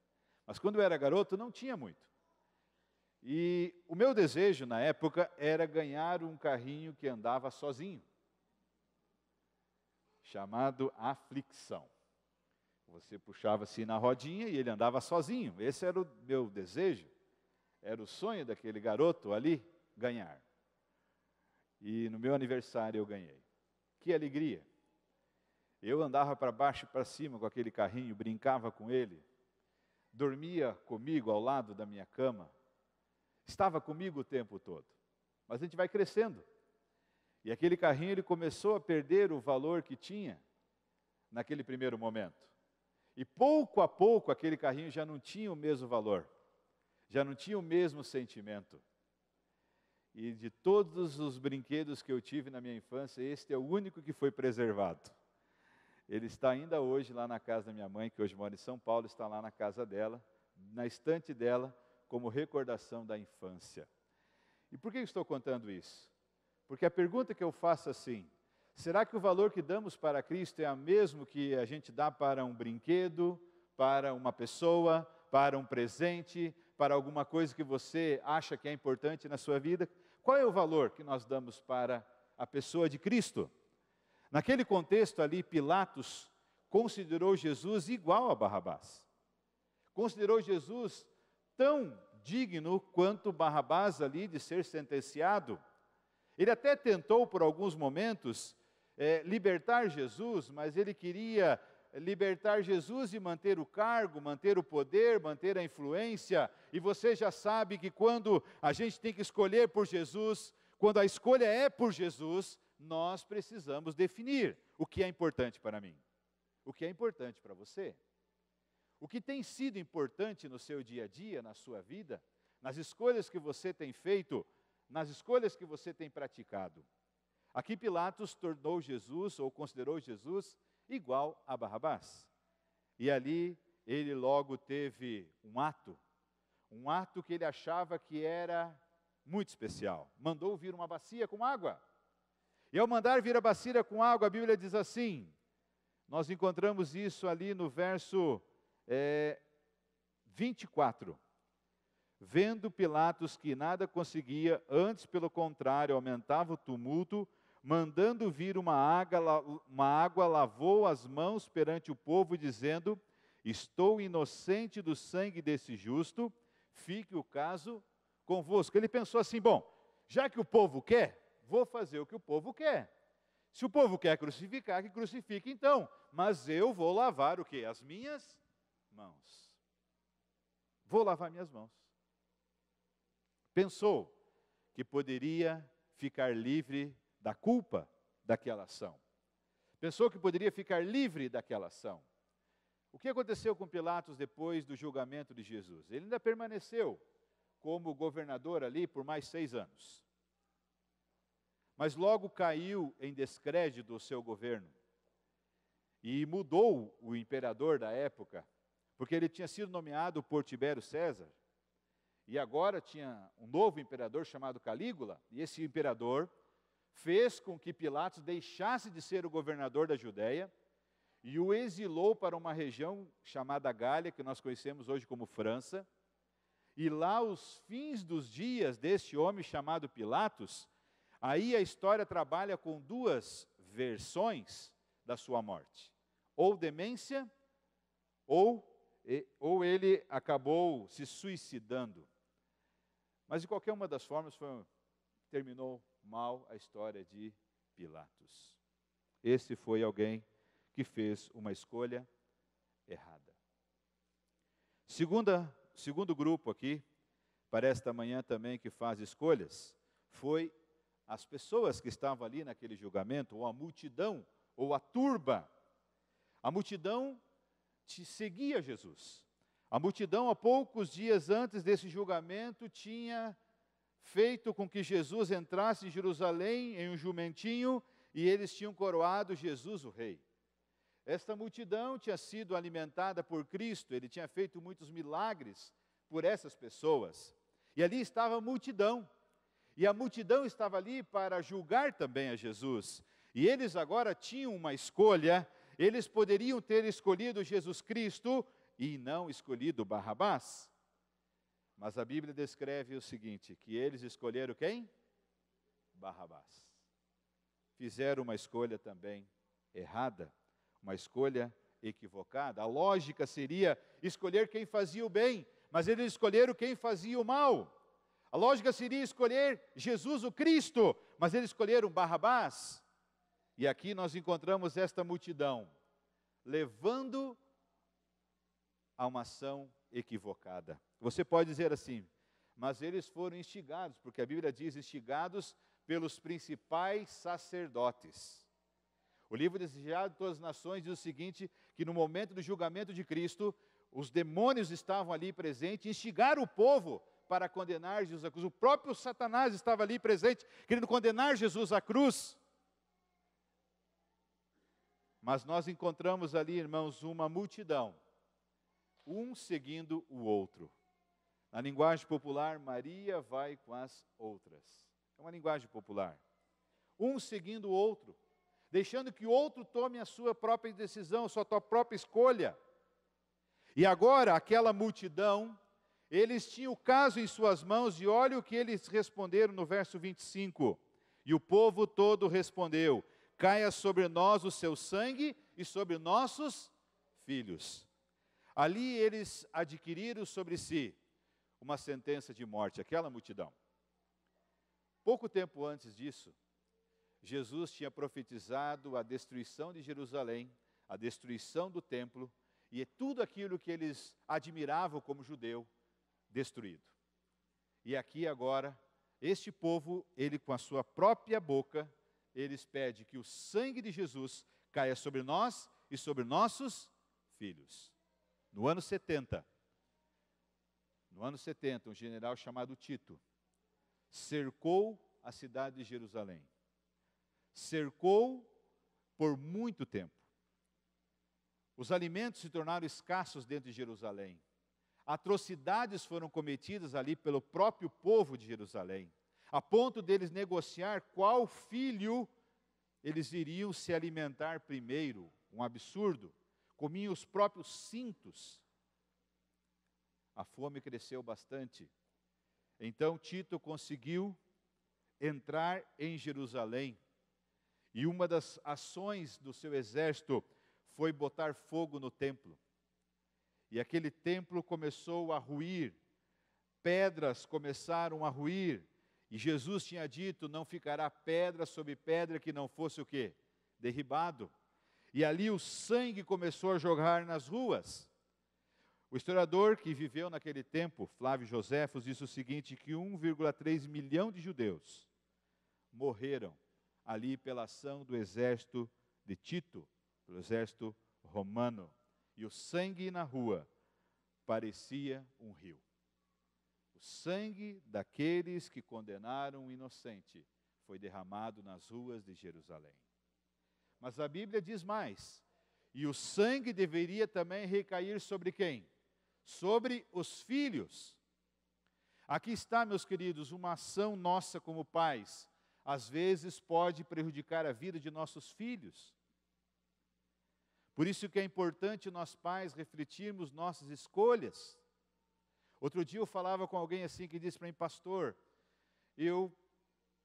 Mas quando eu era garoto não tinha muito. E o meu desejo na época era ganhar um carrinho que andava sozinho, chamado Aflicção. Você puxava assim na rodinha e ele andava sozinho. Esse era o meu desejo, era o sonho daquele garoto ali, ganhar. E no meu aniversário eu ganhei. Que alegria! Eu andava para baixo e para cima com aquele carrinho, brincava com ele, dormia comigo ao lado da minha cama, estava comigo o tempo todo. Mas a gente vai crescendo. E aquele carrinho ele começou a perder o valor que tinha naquele primeiro momento. E pouco a pouco aquele carrinho já não tinha o mesmo valor, já não tinha o mesmo sentimento. E de todos os brinquedos que eu tive na minha infância, este é o único que foi preservado. Ele está ainda hoje lá na casa da minha mãe, que hoje mora em São Paulo, está lá na casa dela, na estante dela, como recordação da infância. E por que eu estou contando isso? Porque a pergunta que eu faço assim, será que o valor que damos para Cristo é o mesmo que a gente dá para um brinquedo, para uma pessoa, para um presente, para alguma coisa que você acha que é importante na sua vida? Qual é o valor que nós damos para a pessoa de Cristo? Naquele contexto ali, Pilatos considerou Jesus igual a Barrabás. Considerou Jesus tão digno quanto Barrabás ali de ser sentenciado. Ele até tentou por alguns momentos libertar Jesus, mas ele queria libertar Jesus e manter o cargo, manter o poder, manter a influência. E você já sabe que quando a gente tem que escolher por Jesus, quando a escolha é por Jesus, nós precisamos definir o que é importante para mim, o que é importante para você. O que tem sido importante no seu dia a dia, na sua vida, nas escolhas que você tem feito, nas escolhas que você tem praticado. Aqui Pilatos tornou Jesus, ou considerou Jesus, igual a Barrabás. E ali ele logo teve um ato que ele achava que era muito especial. Mandou vir uma bacia com água. E ao mandar vir a bacia com água, a Bíblia diz assim, nós encontramos isso ali no verso 24. Vendo Pilatos que nada conseguia, antes pelo contrário, aumentava o tumulto, mandando vir uma água, lavou as mãos perante o povo, dizendo, estou inocente do sangue desse justo, fique o caso convosco. Ele pensou assim, bom, já que o povo quer, vou fazer o que o povo quer. Se o povo quer crucificar, que crucifique então, mas eu vou lavar o quê? As minhas mãos. Vou lavar minhas mãos. Pensou que poderia ficar livre da culpa daquela ação. Pensou que poderia ficar livre daquela ação. O que aconteceu com Pilatos depois do julgamento de Jesus? Ele ainda permaneceu como governador ali por mais 6 anos. Mas logo caiu em descrédito o seu governo. E mudou o imperador da época, porque ele tinha sido nomeado por Tibério César. E agora tinha um novo imperador chamado Calígula, e esse imperador fez com que Pilatos deixasse de ser o governador da Judéia e o exilou para uma região chamada Gália, que nós conhecemos hoje como França. E lá, os fins dos dias deste homem chamado Pilatos, aí a história trabalha com 2 versões da sua morte. Ou demência, ou ele acabou se suicidando. Mas de qualquer uma das formas, terminou mal a história de Pilatos. Esse foi alguém que fez uma escolha errada. Segundo grupo aqui, para esta manhã também que faz escolhas, foi as pessoas que estavam ali naquele julgamento, ou a multidão, ou a turba. A multidão seguia Jesus. A multidão, há poucos dias antes desse julgamento, tinha feito com que Jesus entrasse em Jerusalém em um jumentinho e eles tinham coroado Jesus o rei. Esta multidão tinha sido alimentada por Cristo, ele tinha feito muitos milagres por essas pessoas. E ali estava a multidão. E a multidão estava ali para julgar também a Jesus. E eles agora tinham uma escolha, eles poderiam ter escolhido Jesus Cristo e não escolhido Barrabás. Mas a Bíblia descreve o seguinte, que eles escolheram quem? Barrabás. Fizeram uma escolha também errada, uma escolha equivocada. A lógica seria escolher quem fazia o bem, mas eles escolheram quem fazia o mal. A lógica seria escolher Jesus o Cristo, mas eles escolheram Barrabás. E aqui nós encontramos esta multidão, levando a uma ação equivocada. Você pode dizer assim, mas eles foram instigados, porque a Bíblia diz instigados pelos principais sacerdotes. O livro Desejado de Todas as Nações diz o seguinte, que no momento do julgamento de Cristo, os demônios estavam ali presentes, instigaram o povo para condenar Jesus à cruz. O próprio Satanás estava ali presente, querendo condenar Jesus à cruz. Mas nós encontramos ali, irmãos, uma multidão, um seguindo o outro. Na linguagem popular, Maria vai com as outras. É uma linguagem popular. Um seguindo o outro, deixando que o outro tome a sua própria decisão, a sua própria escolha. E agora, aquela multidão, eles tinham o caso em suas mãos, e olha o que eles responderam no verso 25. E o povo todo respondeu, caia sobre nós o seu sangue e sobre nossos filhos. Ali eles adquiriram sobre si uma sentença de morte, aquela multidão. Pouco tempo antes disso, Jesus tinha profetizado a destruição de Jerusalém, a destruição do templo, e tudo aquilo que eles admiravam como judeu, destruído. E aqui agora, este povo, ele com a sua própria boca, eles pedem que o sangue de Jesus caia sobre nós e sobre nossos filhos. No ano 70, um general chamado Tito cercou a cidade de Jerusalém. Cercou por muito tempo. Os alimentos se tornaram escassos dentro de Jerusalém. Atrocidades foram cometidas ali pelo próprio povo de Jerusalém, a ponto deles negociar qual filho eles iriam se alimentar primeiro. Um absurdo. Comiam os próprios cintos. A fome cresceu bastante. Então Tito conseguiu entrar em Jerusalém. E uma das ações do seu exército foi botar fogo no templo. E aquele templo começou a ruir. Pedras começaram a ruir. E Jesus tinha dito, não ficará pedra sobre pedra que não fosse o quê? Derribado. E ali o sangue começou a jorrar nas ruas. O historiador que viveu naquele tempo, Flávio Joséfos, disse o seguinte, que 1,3 milhão de judeus morreram ali pela ação do exército de Tito, pelo exército romano. E o sangue na rua parecia um rio. O sangue daqueles que condenaram o inocente foi derramado nas ruas de Jerusalém. Mas a Bíblia diz mais, e o sangue deveria também recair sobre quem? Sobre os filhos. Aqui está, meus queridos, uma ação nossa como pais, às vezes pode prejudicar a vida de nossos filhos. Por isso que é importante nós pais refletirmos nossas escolhas. Outro dia eu falava com alguém assim que disse para mim, pastor, eu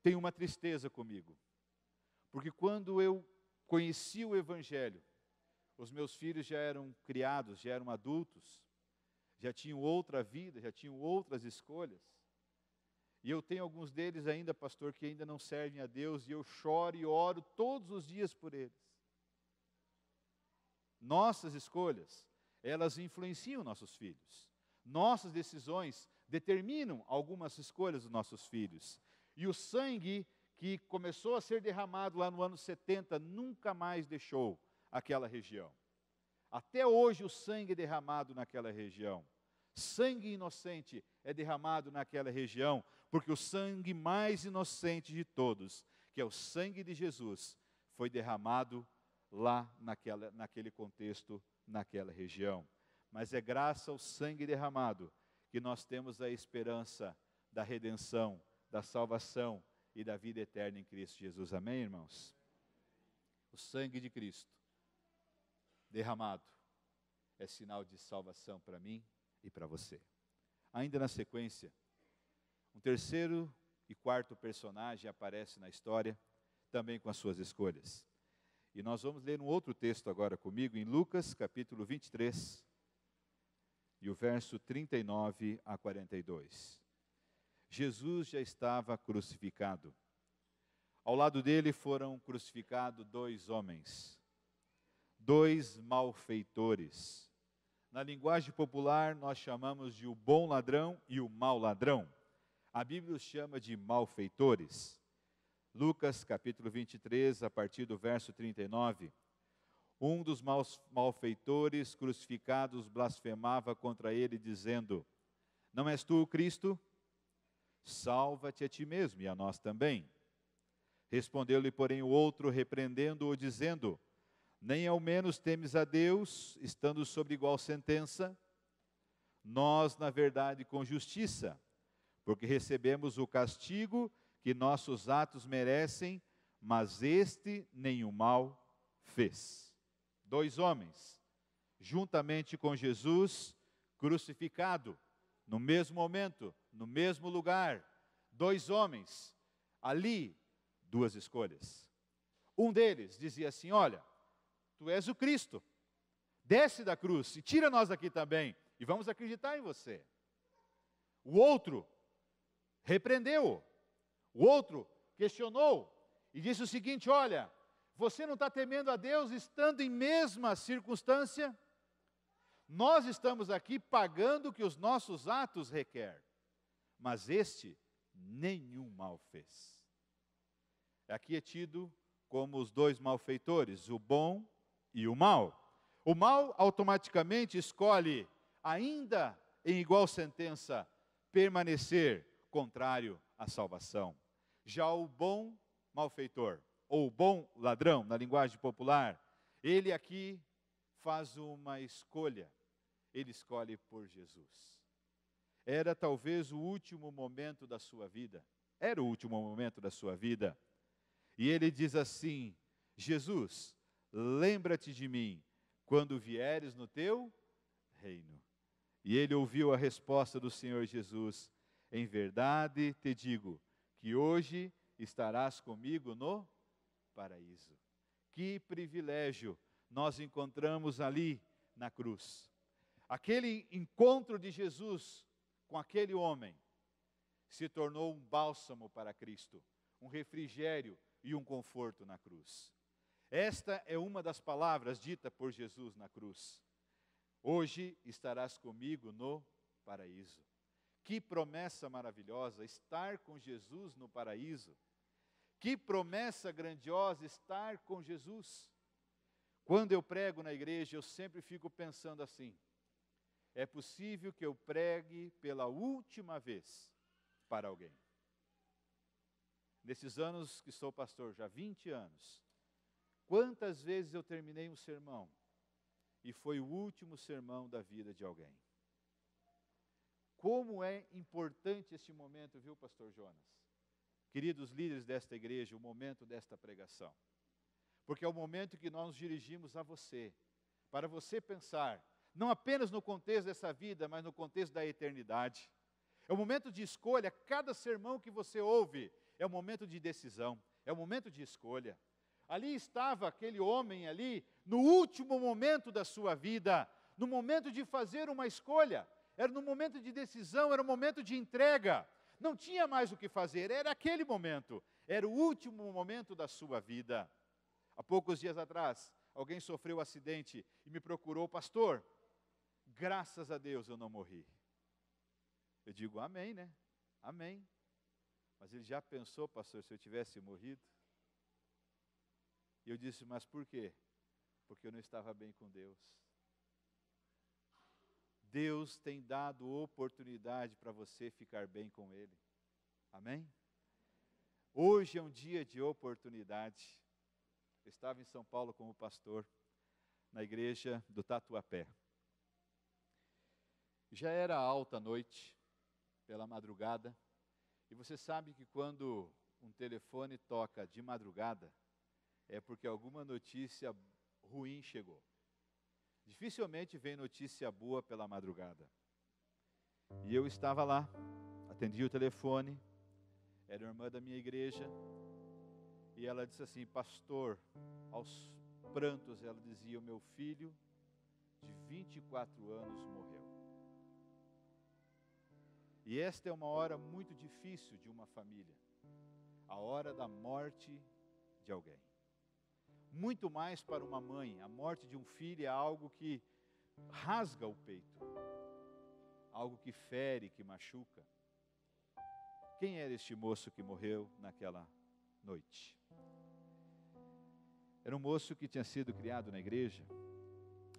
tenho uma tristeza comigo, porque quando eu conheci o Evangelho, os meus filhos já eram criados, já eram adultos, já tinham outra vida, já tinham outras escolhas. E eu tenho alguns deles ainda, pastor, que ainda não servem a Deus, e eu choro e oro todos os dias por eles. Nossas escolhas, elas influenciam nossos filhos. Nossas decisões determinam algumas escolhas dos nossos filhos. E o sangue que começou a ser derramado lá no ano 70, nunca mais deixou aquela região. Até hoje o sangue é derramado naquela região. Sangue inocente é derramado naquela região, porque o sangue mais inocente de todos, que é o sangue de Jesus, foi derramado lá naquele contexto, naquela região. Mas é graças ao sangue derramado que nós temos a esperança da redenção, da salvação e da vida eterna em Cristo Jesus. Amém, irmãos? O sangue de Cristo derramado é sinal de salvação para mim e para você. Ainda na sequência, um terceiro e quarto personagem aparece na história, também com as suas escolhas. E nós vamos ler um outro texto agora comigo, em Lucas, capítulo 23, e o verso 39 a 42. Jesus já estava crucificado. Ao lado dele foram crucificados 2 homens, 2 malfeitores. Na linguagem popular, nós chamamos de o bom ladrão e o mau ladrão. A Bíblia os chama de malfeitores. Lucas, capítulo 23, a partir do verso 39. Um dos malfeitores crucificados blasfemava contra ele, dizendo: não és tu o Cristo? Salva-te a ti mesmo e a nós também. Respondeu-lhe, porém, o outro, repreendendo-o, dizendo: nem ao menos temes a Deus, estando sob igual sentença? Nós, na verdade, com justiça, porque recebemos o castigo que nossos atos merecem, mas este nenhum mal fez. 2 homens, juntamente com Jesus, crucificado, no mesmo momento, no mesmo lugar. 2 homens, ali, 2 escolhas. Um deles dizia assim: olha, tu és o Cristo, desce da cruz e tira nós daqui também, e vamos acreditar em você. O outro repreendeu-o, o outro questionou, e disse o seguinte: olha, você não está temendo a Deus estando em mesma circunstância? Nós estamos aqui pagando o que os nossos atos requerem, mas este nenhum mal fez. Aqui é tido como os 2 malfeitores, o bom e o mal. O mal automaticamente escolhe, ainda em igual sentença, permanecer contrário à salvação. Já o bom malfeitor, ou o bom ladrão, na linguagem popular, ele aqui faz uma escolha. Ele escolhe por Jesus. Era talvez o último momento da sua vida. Era o último momento da sua vida. E ele diz assim: Jesus, lembra-te de mim quando vieres no teu reino. E ele ouviu a resposta do Senhor Jesus: em verdade te digo que hoje estarás comigo no paraíso. Que privilégio nós encontramos ali na cruz. Aquele encontro de Jesus com aquele homem se tornou um bálsamo para Cristo, um refrigério e um conforto na cruz. Esta é uma das palavras ditas por Jesus na cruz: hoje estarás comigo no paraíso. Que promessa maravilhosa, estar com Jesus no paraíso. Que promessa grandiosa, estar com Jesus. Quando eu prego na igreja, eu sempre fico pensando assim: é possível que eu pregue pela última vez para alguém. Nesses anos que sou pastor, já 20 anos, quantas vezes eu terminei um sermão e foi o último sermão da vida de alguém? Como é importante este momento, viu, pastor Jonas? Queridos líderes desta igreja, o momento desta pregação. Porque é o momento que nós nos dirigimos a você, para você pensar, não apenas no contexto dessa vida, mas no contexto da eternidade. É o momento de escolha. Cada sermão que você ouve é um momento de decisão, é um momento de escolha. Ali estava aquele homem ali, no último momento da sua vida, no momento de fazer uma escolha. Era no momento de decisão, era um momento de entrega. Não tinha mais o que fazer, era aquele momento. Era o último momento da sua vida. Há poucos dias atrás, alguém sofreu um acidente e me procurou: pastor, graças a Deus eu não morri. Eu digo amém, né? Amém. Mas ele já pensou, pastor, se eu tivesse morrido? E eu disse: mas por quê? Porque eu não estava bem com Deus. Deus tem dado oportunidade para você ficar bem com Ele. Amém? Hoje é um dia de oportunidade. Eu estava em São Paulo como pastor, na igreja do Tatuapé. Já era alta noite, pela madrugada, e você sabe que quando um telefone toca de madrugada, é porque alguma notícia ruim chegou. Dificilmente vem notícia boa pela madrugada. E eu estava lá, atendi o telefone, era uma irmã da minha igreja, e ela disse assim: pastor, aos prantos, ela dizia, o meu filho de 24 anos morreu. E esta é uma hora muito difícil de uma família, a hora da morte de alguém. Muito mais para uma mãe, a morte de um filho é algo que rasga o peito, algo que fere, que machuca. Quem era este moço que morreu naquela noite? Era um moço que tinha sido criado na igreja.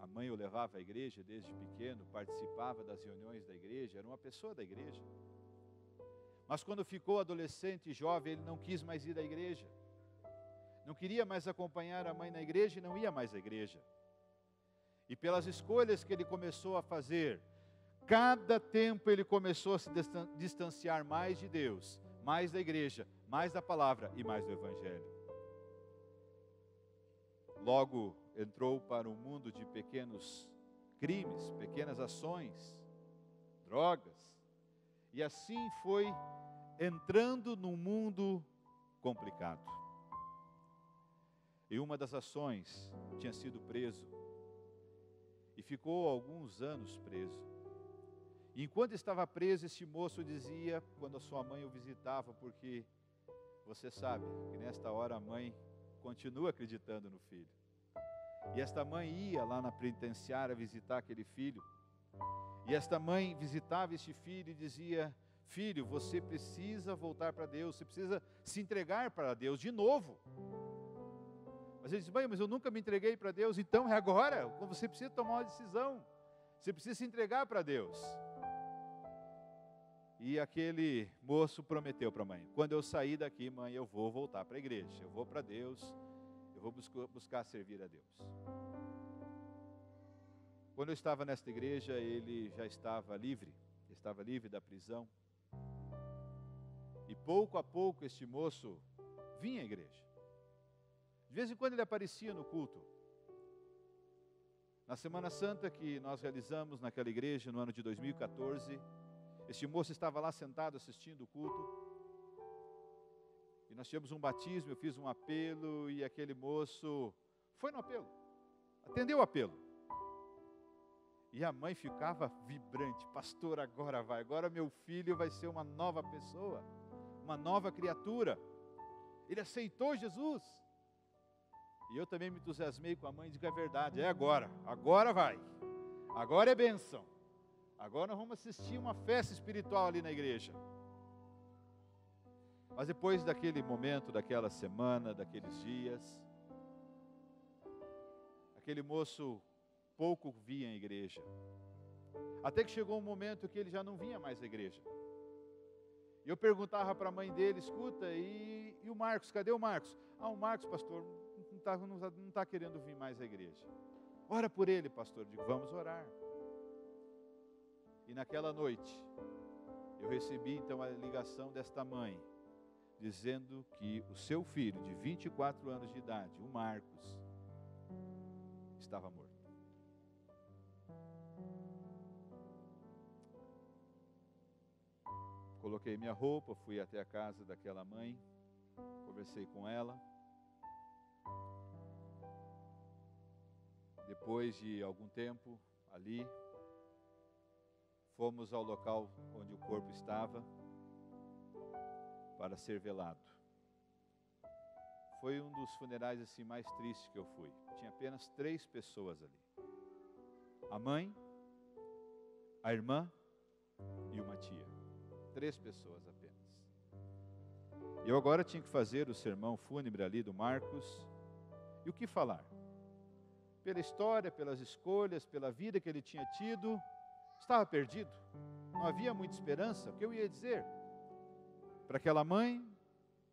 A mãe o levava à igreja desde pequeno, participava das reuniões da igreja, era uma pessoa da igreja. Mas quando ficou adolescente e jovem, ele não quis mais ir à igreja. Não queria mais acompanhar a mãe na igreja e não ia mais à igreja. E pelas escolhas que ele começou a fazer, cada tempo ele começou a se distanciar mais de Deus, mais da igreja, mais da palavra e mais do evangelho. Logo entrou para um mundo de pequenos crimes, pequenas ações, drogas. E assim foi entrando num mundo complicado. E uma das ações tinha sido preso. E ficou alguns anos preso. E enquanto estava preso, esse moço dizia, quando a sua mãe o visitava, porque você sabe que nesta hora a mãe continua acreditando no filho. E esta mãe ia lá na penitenciária visitar aquele filho. E esta mãe visitava este filho e dizia: filho, você precisa voltar para Deus, você precisa se entregar para Deus de novo. Mas ele disse: mãe, mas eu nunca me entreguei para Deus. Então é agora, você precisa tomar uma decisão, você precisa se entregar para Deus. E aquele moço prometeu para a mãe: quando eu sair daqui, mãe, eu vou voltar para a igreja, eu vou para Deus, eu vou buscar servir a Deus. Quando eu estava nesta igreja, ele já estava livre da prisão. E pouco a pouco este moço vinha à igreja. De vez em quando ele aparecia no culto. Na Semana Santa que nós realizamos naquela igreja no ano de 2014, este moço estava lá sentado assistindo o culto. E nós tivemos um batismo, eu fiz um apelo e aquele moço foi no apelo, atendeu o apelo. E a mãe ficava vibrante: pastor, agora vai, agora meu filho vai ser uma nova pessoa, uma nova criatura. Ele aceitou Jesus. E eu também me entusiasmei com a mãe e digo: é verdade, é agora vai, agora é bênção. Agora nós vamos assistir uma festa espiritual ali na igreja. Mas depois daquele momento, daquela semana, daqueles dias, aquele moço pouco vinha à igreja. Até que chegou um momento que ele já não vinha mais à igreja. E eu perguntava para a mãe dele: escuta, e o Marcos, cadê o Marcos? O Marcos, pastor, não está querendo vir mais à igreja. Ora por ele, pastor. Eu digo: vamos orar. E naquela noite, eu recebi então a ligação desta mãe, dizendo que o seu filho de 24 anos de idade, o Marcos, estava morto. Coloquei minha roupa, fui até a casa daquela mãe, conversei com ela. Depois de algum tempo ali, fomos ao local onde o corpo estava para ser velado. Foi um dos funerais assim mais tristes que eu fui. Tinha apenas 3 pessoas ali: a mãe, a irmã e uma tia. 3 pessoas apenas. Eu agora tinha que fazer o sermão fúnebre ali do Marcos. E o que falar? Pela história, pelas escolhas, pela vida que ele tinha tido, estava perdido, não havia muita esperança. O que eu ia dizer? Para aquela mãe,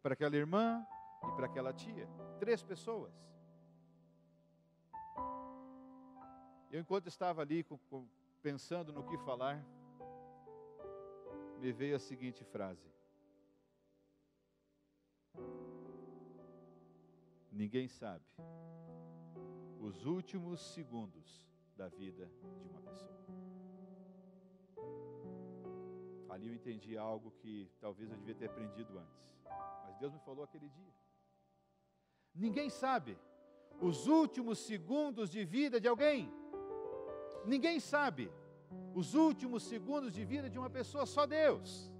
para aquela irmã e para aquela tia. 3 pessoas. Eu, enquanto estava ali pensando no que falar, me veio a seguinte frase: ninguém sabe os últimos segundos da vida de uma pessoa. Ali eu entendi algo que talvez eu devia ter aprendido antes, mas Deus me falou aquele dia. Ninguém sabe os últimos segundos de vida de alguém. Ninguém sabe os últimos segundos de vida de uma pessoa, só Deus.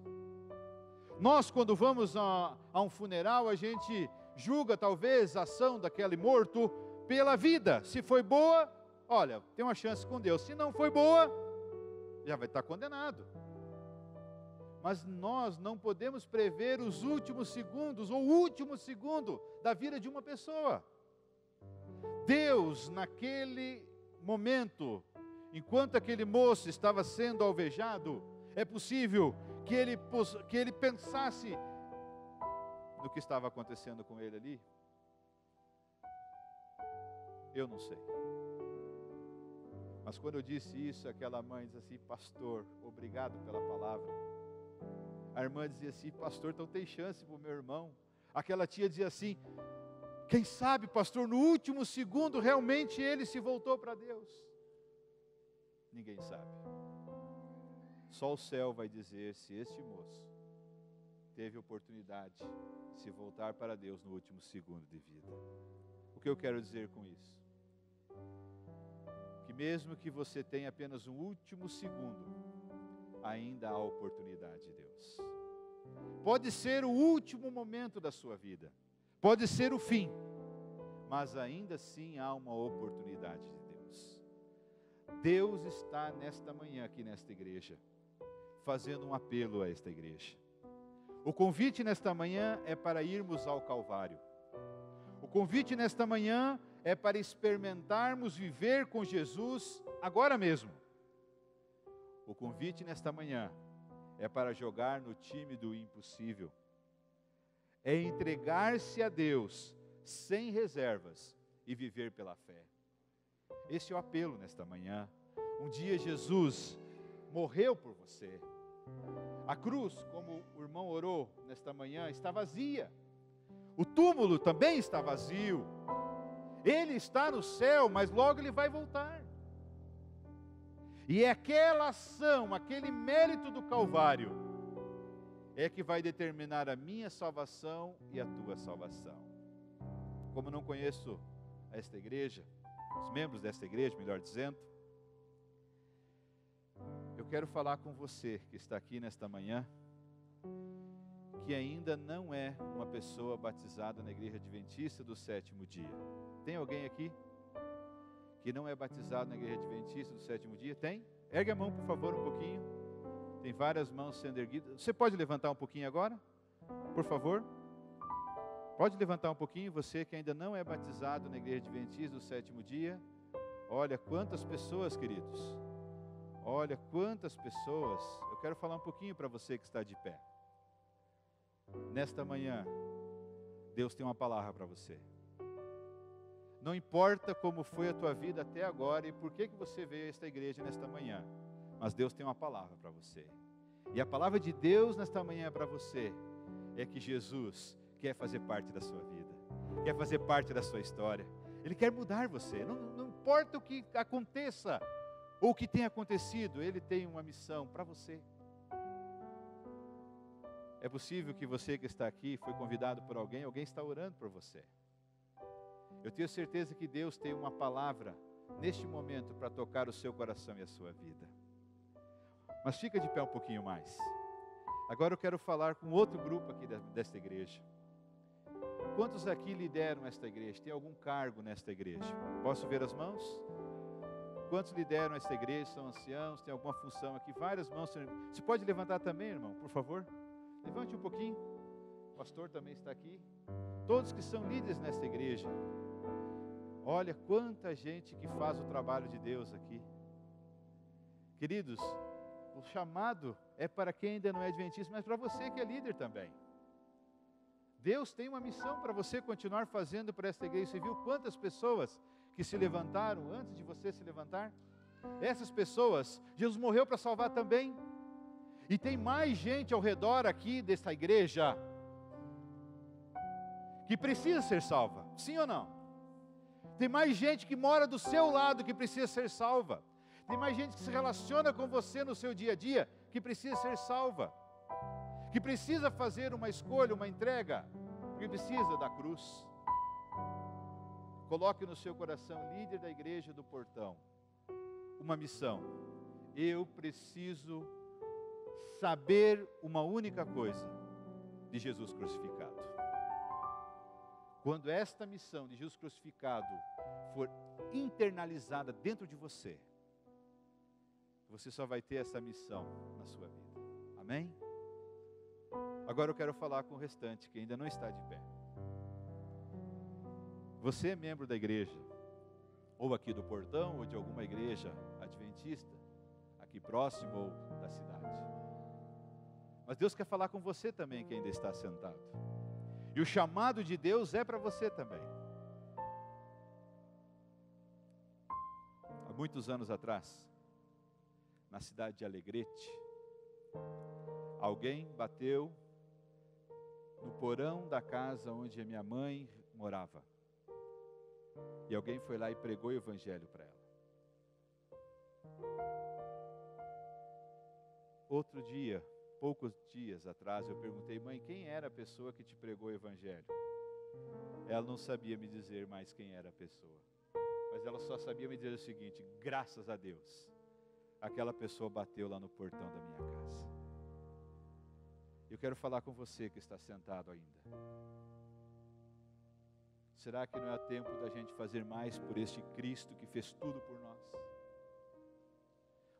Nós, quando vamos a um funeral, a gente julga talvez a ação daquele morto pela vida. Se foi boa, olha, tem uma chance com Deus. Se não foi boa, já vai estar condenado. Mas nós não podemos prever os últimos segundos, ou o último segundo da vida de uma pessoa. Deus, naquele momento, enquanto aquele moço estava sendo alvejado, é possível que ele pensasse no que estava acontecendo com ele ali? Eu não sei. Mas quando eu disse isso, aquela mãe disse assim: pastor, obrigado pela palavra. A irmã dizia assim: pastor, então tem chance para o meu irmão. Aquela tia dizia assim: quem sabe, pastor, no último segundo realmente ele se voltou para Deus. Ninguém sabe. Só o céu vai dizer se este moço teve oportunidade de se voltar para Deus no último segundo de vida. O que eu quero dizer com isso? Que mesmo que você tenha apenas um último segundo, ainda há oportunidade de Deus. Pode ser o último momento da sua vida, pode ser o fim, mas ainda assim há uma oportunidade de Deus. Deus está nesta manhã aqui nesta igreja, fazendo um apelo a esta igreja. O convite nesta manhã é para irmos ao Calvário. O convite nesta manhã é para experimentarmos viver com Jesus agora mesmo. O convite nesta manhã é para jogar no time do impossível. É entregar-se a Deus sem reservas e viver pela fé. Esse é o apelo nesta manhã. Um dia Jesus morreu por você. A cruz, como o irmão orou nesta manhã, está vazia. O túmulo também está vazio. Ele está no céu, mas logo ele vai voltar. E é aquela ação, aquele mérito do Calvário, é que vai determinar a minha salvação e a tua salvação. Como não conheço esta igreja, os membros desta igreja, melhor dizendo, eu quero falar com você que está aqui nesta manhã, que ainda não é uma pessoa batizada na igreja adventista do 7º dia. Tem alguém aqui que não é batizado na igreja adventista do 7º dia? Tem? Ergue a mão, por favor, um pouquinho. Tem várias mãos sendo erguidas. Você pode levantar um pouquinho agora? Por favor. Pode levantar um pouquinho, você que ainda não é batizado na igreja adventista do 7º dia. Olha quantas pessoas, queridos. Olha quantas pessoas. Eu quero falar um pouquinho para você que está de pé. Nesta manhã, Deus tem uma palavra para você. Não importa como foi a tua vida até agora e por que você veio a esta igreja nesta manhã, mas Deus tem uma palavra para você. E a palavra de Deus nesta manhã para você é que Jesus quer fazer parte da sua vida, quer fazer parte da sua história. Ele quer mudar você. Não importa o que aconteça ou o que tenha acontecido, Ele tem uma missão para você. É possível que você que está aqui foi convidado por alguém está orando por você. Eu tenho certeza que Deus tem uma palavra neste momento para tocar o seu coração e a sua vida. Mas fica de pé um pouquinho mais. Agora eu quero falar com outro grupo aqui desta igreja. Quantos aqui lideram esta igreja? Tem algum cargo nesta igreja? Posso ver as mãos? Quantos lideram esta igreja? São anciãos? Tem alguma função aqui? Várias mãos. Você pode levantar também, irmão, por favor? Levante um pouquinho. O pastor também está aqui. Todos que são líderes nesta igreja. Olha quanta gente que faz o trabalho de Deus aqui. Queridos, o chamado é para quem ainda não é adventista, mas para você que é líder também. Deus tem uma missão para você continuar fazendo para esta igreja. Você viu quantas pessoas que se levantaram antes de você se levantar? Essas pessoas, Jesus morreu para salvar também. E tem mais gente ao redor aqui desta igreja que precisa ser salva, sim ou não? Tem mais gente que mora do seu lado que precisa ser salva. Tem mais gente que se relaciona com você no seu dia a dia que precisa ser salva, que precisa fazer uma escolha, uma entrega, que precisa da cruz. Coloque no seu coração, líder da igreja do Portão, uma missão. Eu preciso saber uma única coisa de Jesus crucificado. Quando esta missão de Jesus crucificado for internalizada dentro de você, você só vai ter essa missão na sua vida. Amém? Agora eu quero falar com o restante, que ainda não está de pé. Você é membro da igreja, ou aqui do Portão, ou de alguma igreja adventista, aqui próximo ou da cidade. Mas Deus quer falar com você também, que ainda está sentado. E o chamado de Deus é para você também. Há muitos anos atrás, na cidade de Alegrete, alguém bateu no porão da casa onde a minha mãe morava. E alguém foi lá e pregou o evangelho para ela. Outro dia, poucos dias atrás, eu perguntei: mãe, quem era a pessoa que te pregou o evangelho? Ela não sabia me dizer mais quem era a pessoa, mas ela só sabia me dizer o seguinte: graças a Deus, aquela pessoa bateu lá no portão da minha casa. Eu quero falar com você que está sentado ainda. Será que não é tempo da gente fazer mais por este Cristo que fez tudo por nós?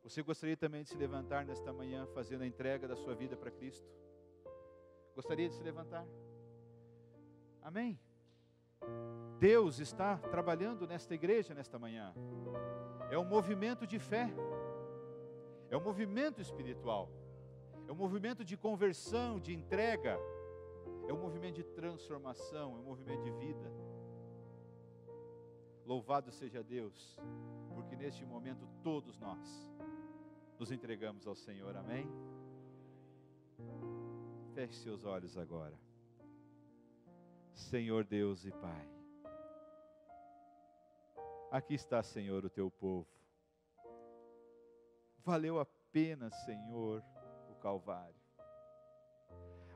Você gostaria também de se levantar nesta manhã fazendo a entrega da sua vida para Cristo? Gostaria de se levantar? Amém? Deus está trabalhando nesta igreja nesta manhã. É um movimento de fé. É um movimento espiritual. É um movimento de conversão, de entrega. É um movimento de transformação, é um movimento de vida. Louvado seja Deus, porque neste momento todos nós nos entregamos ao Senhor, amém? Feche seus olhos agora. Senhor Deus e Pai, aqui está, Senhor, o teu povo. Valeu a pena, Senhor, o Calvário.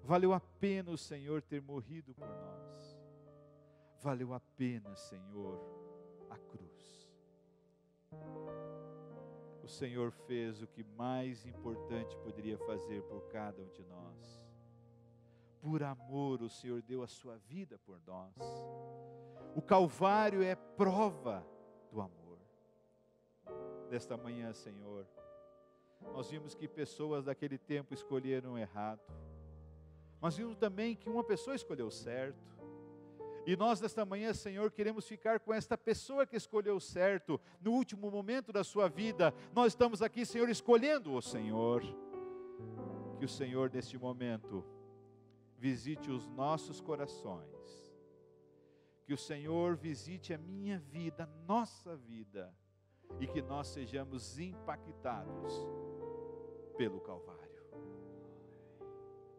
Valeu a pena o Senhor ter morrido por nós. Valeu a pena, Senhor, a cruz. O Senhor fez o que mais importante poderia fazer por cada um de nós. Por amor, o Senhor deu a sua vida por nós. O Calvário é prova do amor. Nesta manhã, Senhor, nós vimos que pessoas daquele tempo escolheram errado. Mas vimos também que uma pessoa escolheu certo. E nós nesta manhã, Senhor, queremos ficar com esta pessoa que escolheu certo. No último momento da sua vida, nós estamos aqui, Senhor, escolhendo o Senhor. Que o Senhor, neste momento, visite os nossos corações. Que o Senhor visite a minha vida, a nossa vida. E que nós sejamos impactados pelo Calvário.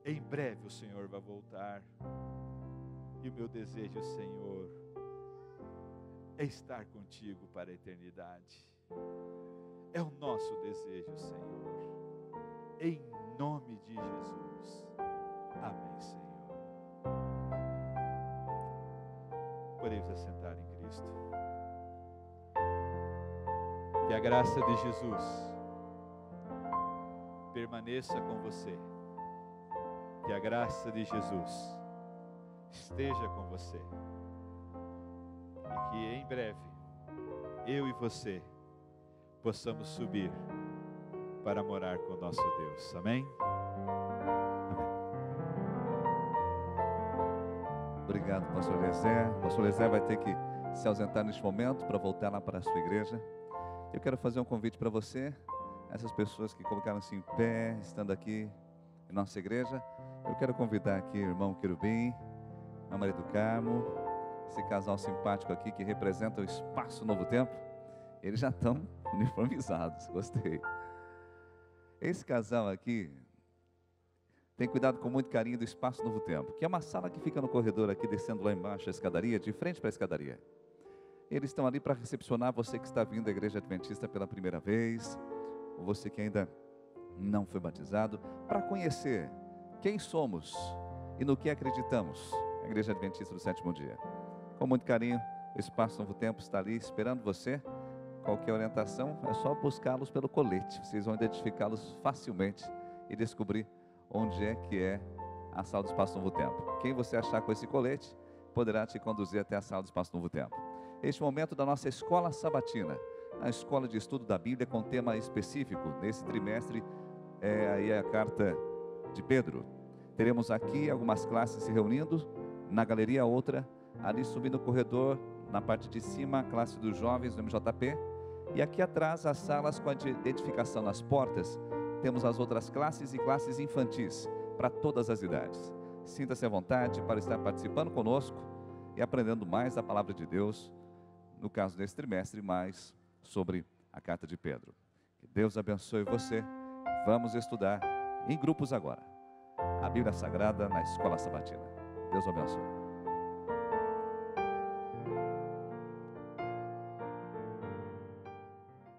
Em breve o Senhor vai voltar. E o meu desejo, Senhor, é estar contigo para a eternidade. É o nosso desejo, Senhor. Em nome de Jesus. Amém, Senhor. Podemos assentar em Cristo. Que a graça de Jesus permaneça com você. Que a graça de Jesus esteja com você. E que em breve, eu e você, possamos subir para morar com o nosso Deus. Amém? Obrigado, pastor Lezé. O pastor Lezé vai ter que se ausentar neste momento para voltar lá para a sua igreja. Eu quero fazer um convite para você. essas pessoas que colocaram-se em pé, estando aqui em nossa igreja. Eu quero convidar aqui o irmão Querubim, a Maria do Carmo, esse casal simpático aqui que representa o Espaço Novo Tempo. Eles já estão uniformizados, gostei. Esse casal aqui tem cuidado com muito carinho do Espaço Novo Tempo, que é uma sala que fica no corredor aqui, descendo lá embaixo a escadaria, de frente para a escadaria. Eles estão ali para recepcionar você que está vindo à Igreja Adventista pela primeira vez, ou você que ainda não foi batizado, para conhecer quem somos e no que acreditamos. A Igreja Adventista do Sétimo Dia. Com muito carinho, o Espaço Novo Tempo está ali esperando você. Qualquer orientação é só buscá-los pelo colete. Vocês vão identificá-los facilmente e descobrir onde é que é a sala do Espaço Novo Tempo. Quem você achar com esse colete poderá te conduzir até a sala do Espaço Novo Tempo. Este momento da nossa escola sabatina, a escola de estudo da Bíblia com tema específico. Nesse trimestre é aí a carta de Pedro. Teremos aqui algumas classes se reunindo, na galeria outra, ali subindo o corredor, na parte de cima, a classe dos jovens do MJP, e aqui atrás as salas com a identificação nas portas, temos as outras classes e classes infantis, para todas as idades. Sinta-se à vontade para estar participando conosco e aprendendo mais da palavra de Deus, no caso desse trimestre, mais sobre a carta de Pedro. Que Deus abençoe você. Vamos estudar em grupos agora a Bíblia Sagrada na Escola Sabatina. Deus o abençoe.